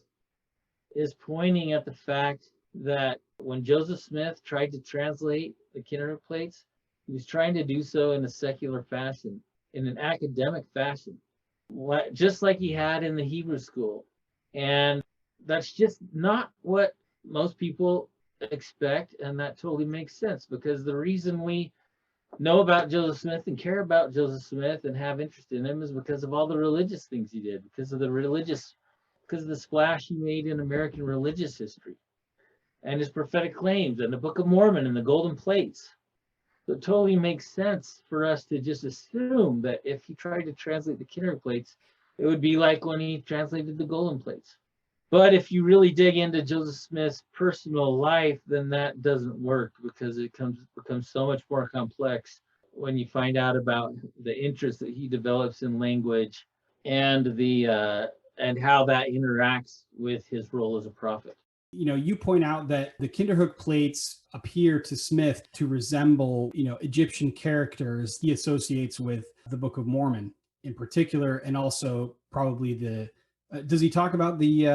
is pointing at the fact that when Joseph Smith tried to translate the Kinderhook Plates, he was trying to do so in a secular fashion, in an academic fashion, just like he had in the Hebrew school. And that's just not what most people expect, and that totally makes sense, because the reason we know about Joseph Smith and care about Joseph Smith and have interest in him is because of all the religious things he did, because of the splash he made in American religious history, and his prophetic claims, and the Book of Mormon and the Golden Plates. So it totally makes sense for us to just assume that if he tried to translate the Kinderhook Plates, it would be like when he translated the Golden Plates. But if you really dig into Joseph Smith's personal life, then that doesn't work, because it becomes so much more complex when you find out about the interest that he develops in language and and how that interacts with his role as a prophet. You point out that the Kinderhook plates appear to Smith to resemble, Egyptian characters he associates with the Book of Mormon in particular, and also probably does he talk about the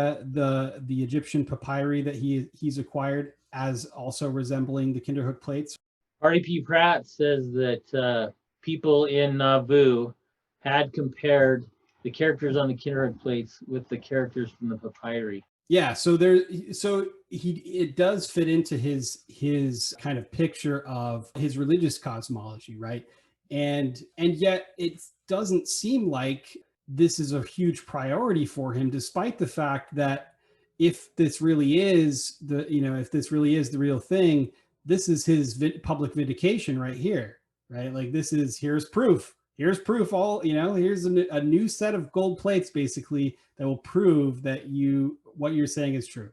Egyptian papyri that he's acquired as also resembling the Kinderhook plates? Party P. Pratt says that people in Nauvoo had compared the characters on the Kinderhook plates with the characters from the papyri. Yeah, so it does fit into his kind of picture of his religious cosmology, right? And yet it doesn't seem like this is a huge priority for him, despite the fact that if this really is the real thing, this is his public vindication right here, right? Like here's proof. Here's proof. Here's a new set of gold plates, basically, that will prove that what you're saying is true.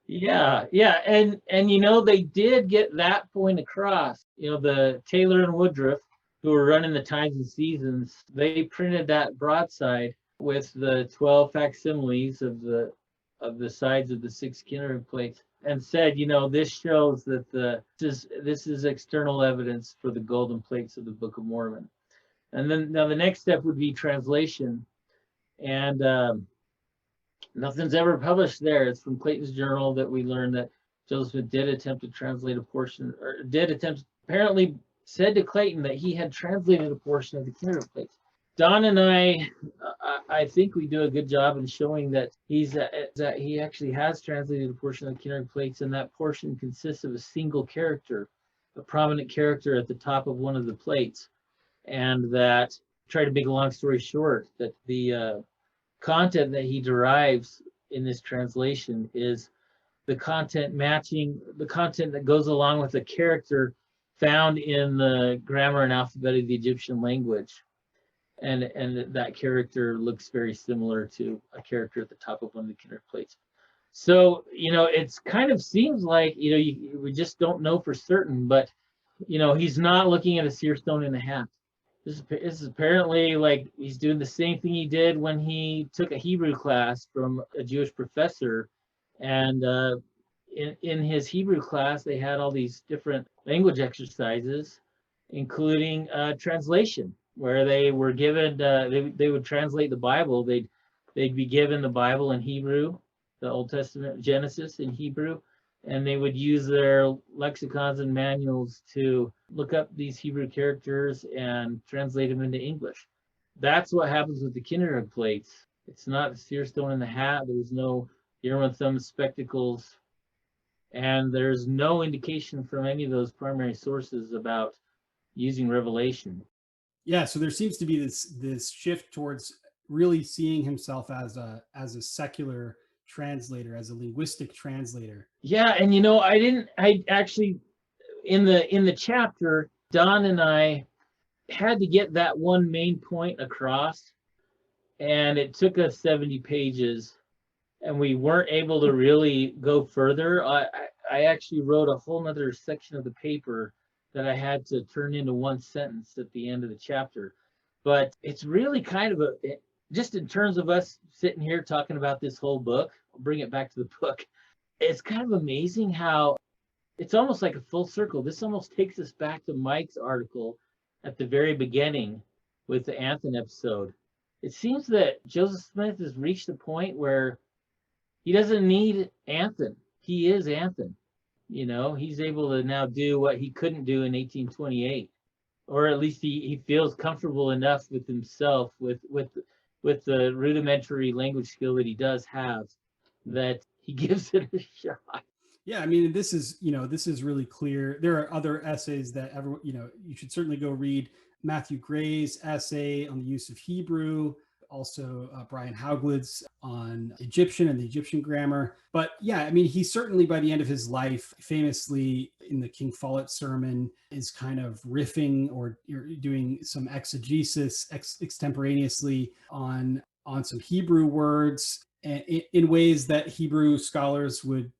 Yeah, and they did get that point across. The Taylor and Woodruff, who were running the Times and Seasons, they printed that broadside with the 12 facsimiles of the sides of the 6 Kinderhook plates, and said, this shows that this is external evidence for the golden plates of the Book of Mormon. And then now the next step would be translation, and nothing's ever published there. It's from Clayton's journal that we learned that Joseph Smith did attempt to translate a portion, apparently said to Clayton that he had translated a portion of the Kinderhook plates. Don and I think we do a good job in showing that he actually has translated a portion of the Kinderhook plates, and that portion consists of a single character, a prominent character at the top of one of the plates. And that, try to make a long story short, that the content that he derives in this translation is the content matching the content that goes along with the character found in the grammar and alphabet of the Egyptian language. And that character looks very similar to a character at the top of one of the Kinderhook plates. So, it's kind of seems like, we just don't know for certain, but, he's not looking at a seer stone in a hat. This is apparently like he's doing the same thing he did when he took a Hebrew class from a Jewish professor. And in his Hebrew class, they had all these different language exercises, including translation, where they were given, they would translate the Bible. They'd be given the Bible in Hebrew, the Old Testament, Genesis in Hebrew, and they would use their lexicons and manuals to look up these Hebrew characters and translate them into English. That's what happens with the Kinderhook plates. It's not a seer stone in the hat. There's no Urim thumb spectacles, and there's no indication from any of those primary sources about using revelation. Yeah, so there seems to be this shift towards really seeing himself as a secular translator, as a linguistic translator. Yeah, and you know, I actually in the chapter, Don and I had to get that one main point across, and it took us 70 pages, and we weren't able to really go further. I actually wrote a whole nother section of the paper that I had to turn into one sentence at the end of the chapter. But it's really kind of just in terms of us sitting here talking about this whole book, I'll bring it back to the book. It's kind of amazing how it's almost like a full circle. This almost takes us back to Mike's article at the very beginning with the Anthony episode. It seems that Joseph Smith has reached a point where he doesn't need Anthony. He is Anthony. You know, he's able to now do what he couldn't do in 1828, or at least he feels comfortable enough with himself, with the rudimentary language skill that he does have, that he gives it a shot. Yeah, I mean, this is really clear. There are other essays that you should certainly go read. Matthew Gray's essay on the use of Hebrew, also Brian Haugland's on Egyptian and the Egyptian grammar. But yeah, I mean, he certainly by the end of his life, famously in the King Follett sermon, is kind of riffing or doing some exegesis extemporaneously on some Hebrew words, and in ways that Hebrew scholars would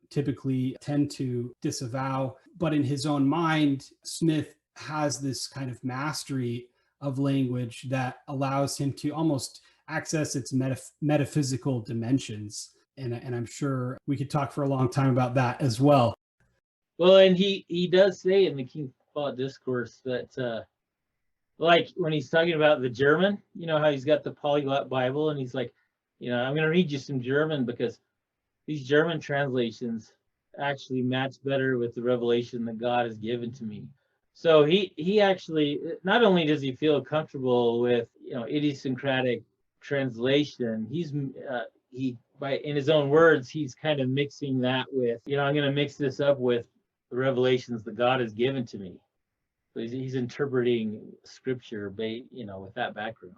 typically tend to disavow. But in his own mind, Smith has this kind of mastery of language that allows him to almost access its metaphysical dimensions. And I'm sure we could talk for a long time about that as well. Well, and he does say in the King Follett Discourse that, like when he's talking about the German, you know, how he's got the polyglot Bible, and he's like, you know, I'm going to read you some German because these German translations actually match better with the revelation that God has given to me. So he actually, not only does he feel comfortable with, you know, idiosyncratic translation, in his own words, he's kind of mixing that with, you know, I'm going to mix this up with the revelations that God has given to me. So he's interpreting scripture, you know, with that background.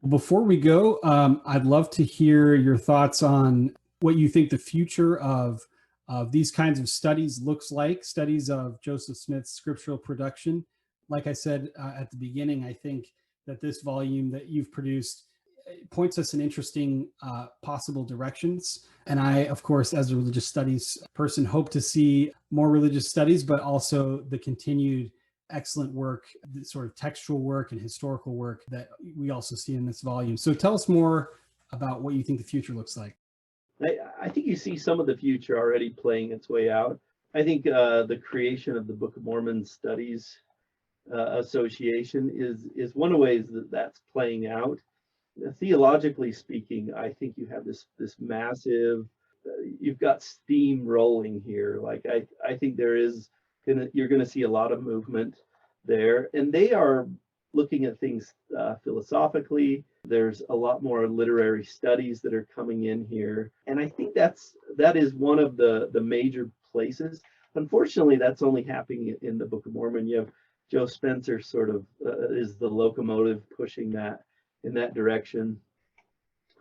Before we go, I'd love to hear your thoughts on what you think the future of these kinds of studies looks like, studies of Joseph Smith's scriptural production. Like I said at the beginning, I think that this volume that you've produced points us in interesting possible directions. And I, of course, as a religious studies person, hope to see more religious studies, but also the continued excellent work, the sort of textual work and historical work that we also see in this volume. So tell us more about what you think the future looks like. I think you see some of the future already playing its way out. I think the creation of the Book of Mormon Studies Association is one of the ways that that's playing out. Theologically speaking, I think you have this massive, you've got steam rolling here. Like I think you're going to see a lot of movement there, and they are looking at things philosophically. There's a lot more literary studies that are coming in here, and I think that is one of the major places. Unfortunately, that's only happening in the Book of Mormon. You have Joe Spencer sort of is the locomotive pushing that in that direction.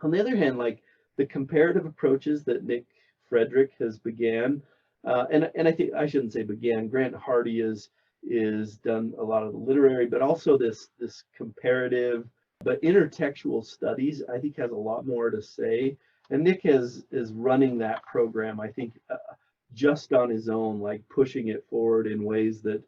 On the other hand, like the comparative approaches that Nick Frederick has began, and I think I shouldn't say began. Grant Hardy is done a lot of the literary, but also this comparative but intertextual studies, I think, has a lot more to say. And Nick is running that program, I think, just on his own, like pushing it forward in ways that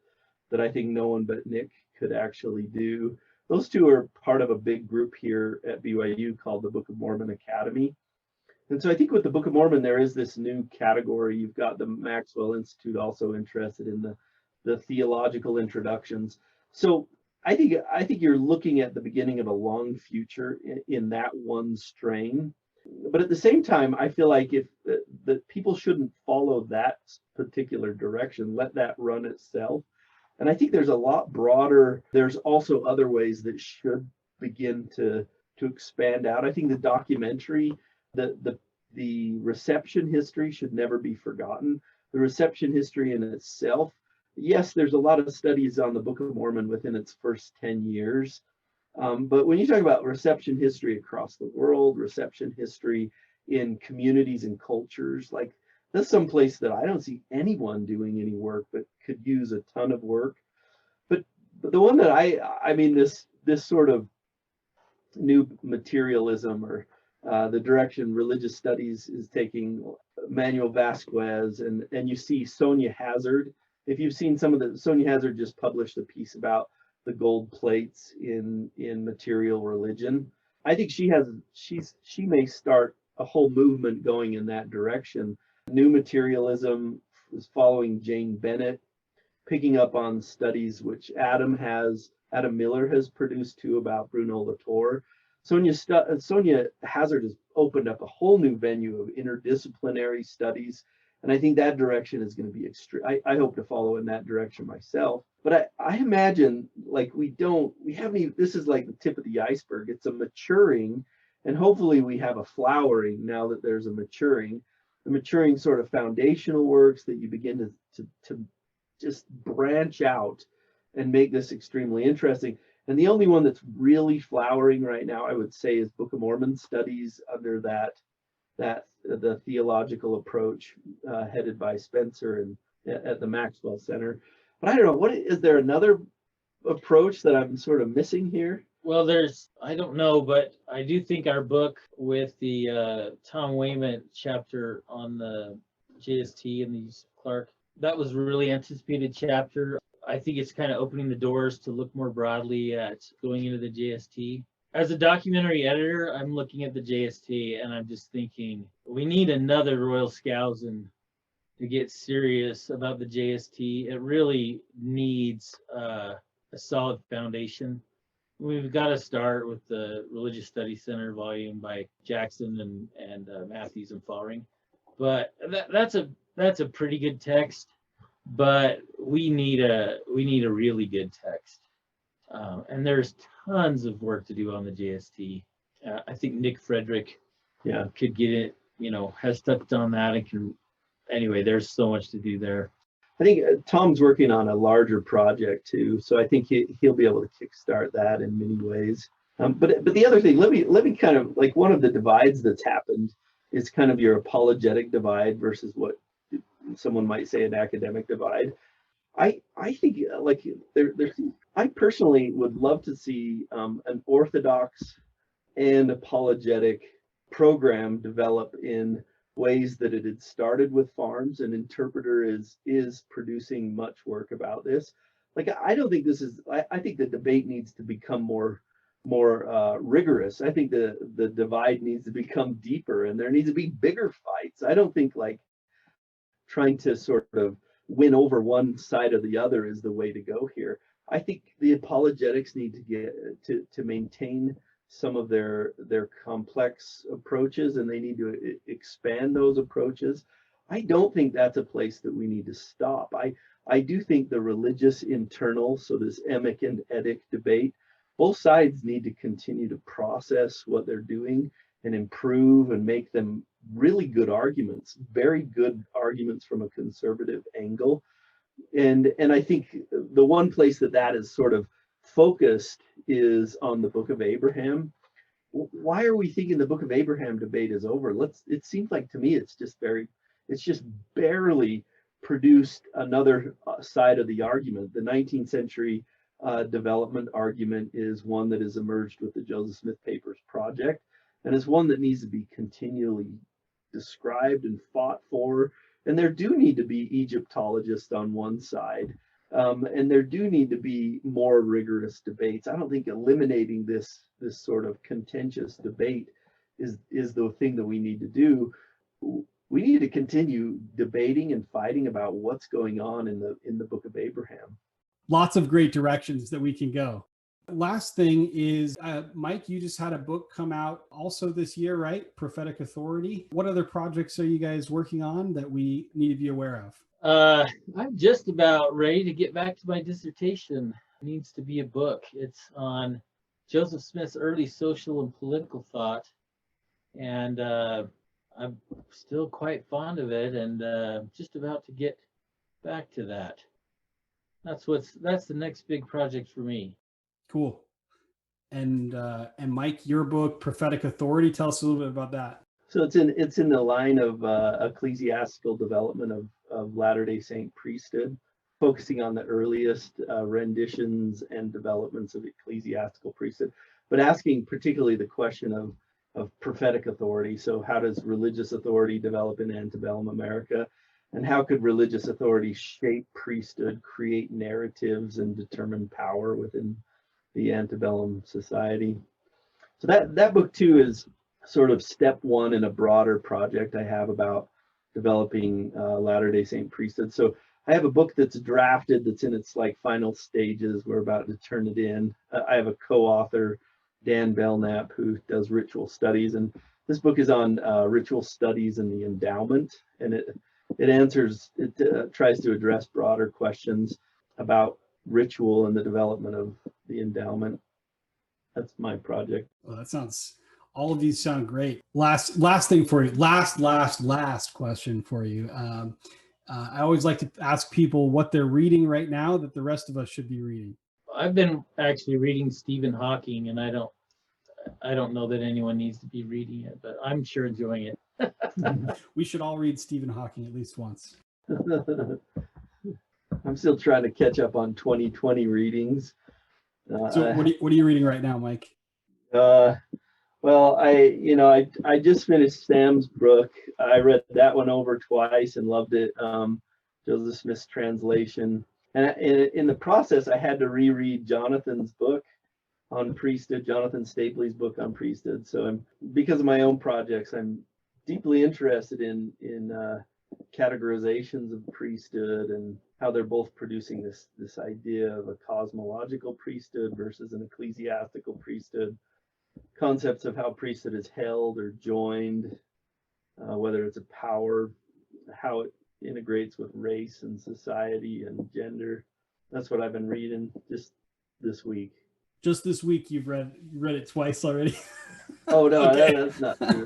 I think no one but Nick could actually do. Those two are part of a big group here at BYU called the Book of Mormon Academy. And so I think with the Book of Mormon, there is this new category. You've got the Maxwell Institute also interested in the theological introductions. So I think you're looking at the beginning of a long future in that one strain. But at the same time, I feel like if that people shouldn't follow that particular direction, let that run itself. And I think there's a lot broader, there's also other ways that should begin to expand out. I think the documentary, the reception history should never be forgotten. The reception history in itself, yes, there's a lot of studies on the Book of Mormon within its first 10 years. But when you talk about reception history across the world, reception history in communities and cultures, like that's some place that I don't see anyone doing any work, but could use a ton of work. But the one that I mean, this sort of new materialism, or the direction religious studies is taking, Manuel Vasquez, and you see Sonia Hazard. If you've seen some of the, Sonia Hazard just published a piece about the gold plates in material religion. I think she may start a whole movement going in that direction. New materialism is following Jane Bennett, picking up on studies which Adam Miller has produced too about Bruno Latour. Sonia Hazard has opened up a whole new venue of interdisciplinary studies, and I think that direction is going to be extreme. I hope to follow in that direction myself. But I imagine, like, we haven't even, this is like the tip of the iceberg. It's a maturing, and hopefully we have a flowering now that there's a maturing. The maturing sort of foundational works that you begin to just branch out and make this extremely interesting. And the only one that's really flowering right now, I would say, is Book of Mormon studies under the theological approach headed by Spencer and at the Maxwell Center. But I don't know, is there another approach that I'm sort of missing here? Well, I don't know, but I do think our book with the Tom Wayment chapter on the JST and these Clark, that was a really anticipated chapter. I think it's kind of opening the doors to look more broadly at going into the JST. As a documentary editor, I'm looking at the JST and I'm just thinking, we need another Royal Skousen to get serious about the JST. It really needs a solid foundation. We've got to start with the Religious Studies Center volume by Jackson and Matthews and Flowering. But that's a pretty good text. But we need a really good text, and there's tons of work to do on the JST. I think Nick Frederick, could get it. Has touched on that and can. Anyway, there's so much to do there. I think Tom's working on a larger project too, so I think he'll be able to kickstart that in many ways. But the other thing, let me kind of, like, one of the divides that's happened is kind of your apologetic divide versus what someone might say an academic divide. I think, like, I personally would love to see an orthodox and apologetic program develop in ways that it had started with farms, and Interpreter is producing much work about this. Like, I don't think this is, I think the debate needs to become more rigorous. I think the divide needs to become deeper, and there needs to be bigger fights. I don't think, like, trying to sort of win over one side or the other is the way to go here. I think the apologetics need to get to maintain some of their complex approaches, and they need to expand those approaches. I don't think that's a place that we need to stop. I do think the religious internal, so this emic and etic debate, both sides need to continue to process what they're doing and improve and make them really good arguments, very good arguments from a conservative angle. And I think the one place that is sort of focused is on the Book of Abraham. Why are we thinking the Book of Abraham debate is over? It seems like, to me, it's just barely produced another side of the argument. The 19th century development argument is one that has emerged with the Joseph Smith Papers project, and is one that needs to be continually described and fought for. And there do need to be Egyptologists on one side, and there do need to be more rigorous debates. I don't think eliminating this sort of contentious debate is the thing that we need to do. We need to continue debating and fighting about what's going on in the Book of Abraham. Lots of great directions that we can go. Last thing is, Mike, you just had a book come out also this year, right? Prophetic Authority. What other projects are you guys working on that we need to be aware of? I'm just about ready to get back to my dissertation. It needs to be a book. It's on Joseph Smith's early social and political thought. And I'm still quite fond of it, and just about to get back to that. That's the next big project for me. Cool. And Mike, your book, Prophetic Authority, tell us a little bit about that. So it's in the line of ecclesiastical development of Latter-day Saint priesthood, focusing on the earliest renditions and developments of ecclesiastical priesthood, but asking particularly the question of prophetic authority. So how does religious authority develop in antebellum America? And how could religious authority shape priesthood, create narratives, and determine power within the antebellum society? So that book too is sort of step one in a broader project I have about developing Latter-day Saint priesthood. So I have a book that's drafted, that's in its like final stages. We're about to turn it in. I have a co-author, Dan Belknap, who does ritual studies, and this book is on ritual studies and the endowment, and it tries to address broader questions about ritual and the development of the endowment. That's my project. Well, all of these sound great. Last thing for you, last question for you. I always like to ask people what they're reading right now that the rest of us should be reading. I've been actually reading Stephen Hawking, and I don't know that anyone needs to be reading it, but I'm sure enjoying it. We should all read Stephen Hawking at least once. I'm still trying to catch up on 2020 readings. So what are you reading right now, Mike? Well, I just finished Sam's book. I read that one over twice and loved it. Joseph Smith's translation. And in the process, I had to reread Jonathan's book on priesthood, Jonathan Stapley's book on priesthood. So because of my own projects, I'm deeply interested in categorizations of priesthood and how they're both producing this idea of a cosmological priesthood versus an ecclesiastical priesthood, concepts of how priesthood is held or joined, whether it's a power, how it integrates with race and society and gender. That's what I've been reading just this week. Just this week, you read it twice already? Oh no, Okay. That's not true.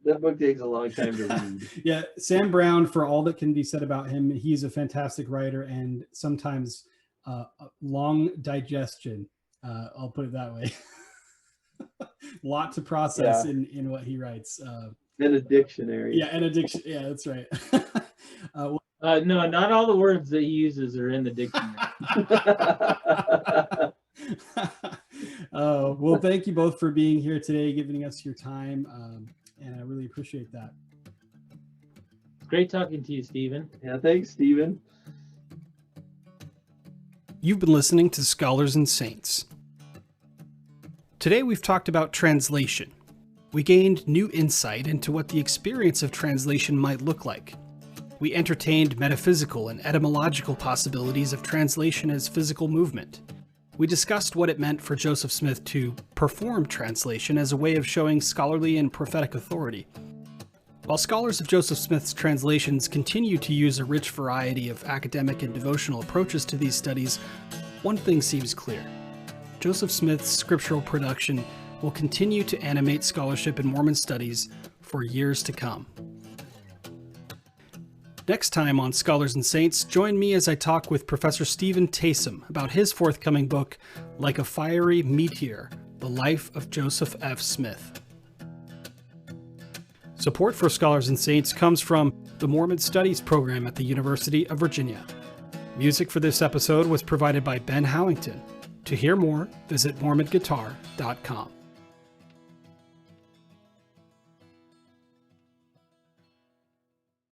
That book takes a long time to read. Yeah, Sam Brown, for all that can be said about him, he's a fantastic writer and sometimes long digestion. I'll put it that way. Lot to process in what he writes. And a dictionary. Yeah, and a dictionary. Yeah, that's right. No, not all the words that he uses are in the dictionary. Well, thank you both for being here today, giving us your time, and I really appreciate that. Great talking to you, Stephen. Yeah, thanks, Stephen. You've been listening to Scholars and Saints. Today we've talked about translation. We gained new insight into what the experience of translation might look like. We entertained metaphysical and etymological possibilities of translation as physical movement. We discussed what it meant for Joseph Smith to perform translation as a way of showing scholarly and prophetic authority. While scholars of Joseph Smith's translations continue to use a rich variety of academic and devotional approaches to these studies, one thing seems clear. Joseph Smith's scriptural production will continue to animate scholarship in Mormon studies for years to come. Next time on Scholars and Saints, join me as I talk with Professor Stephen Taysom about his forthcoming book, Like a Fiery Meteor, The Life of Joseph F. Smith. Support for Scholars and Saints comes from the Mormon Studies program at the University of Virginia. Music for this episode was provided by Ben Howington. To hear more, visit mormonguitar.com.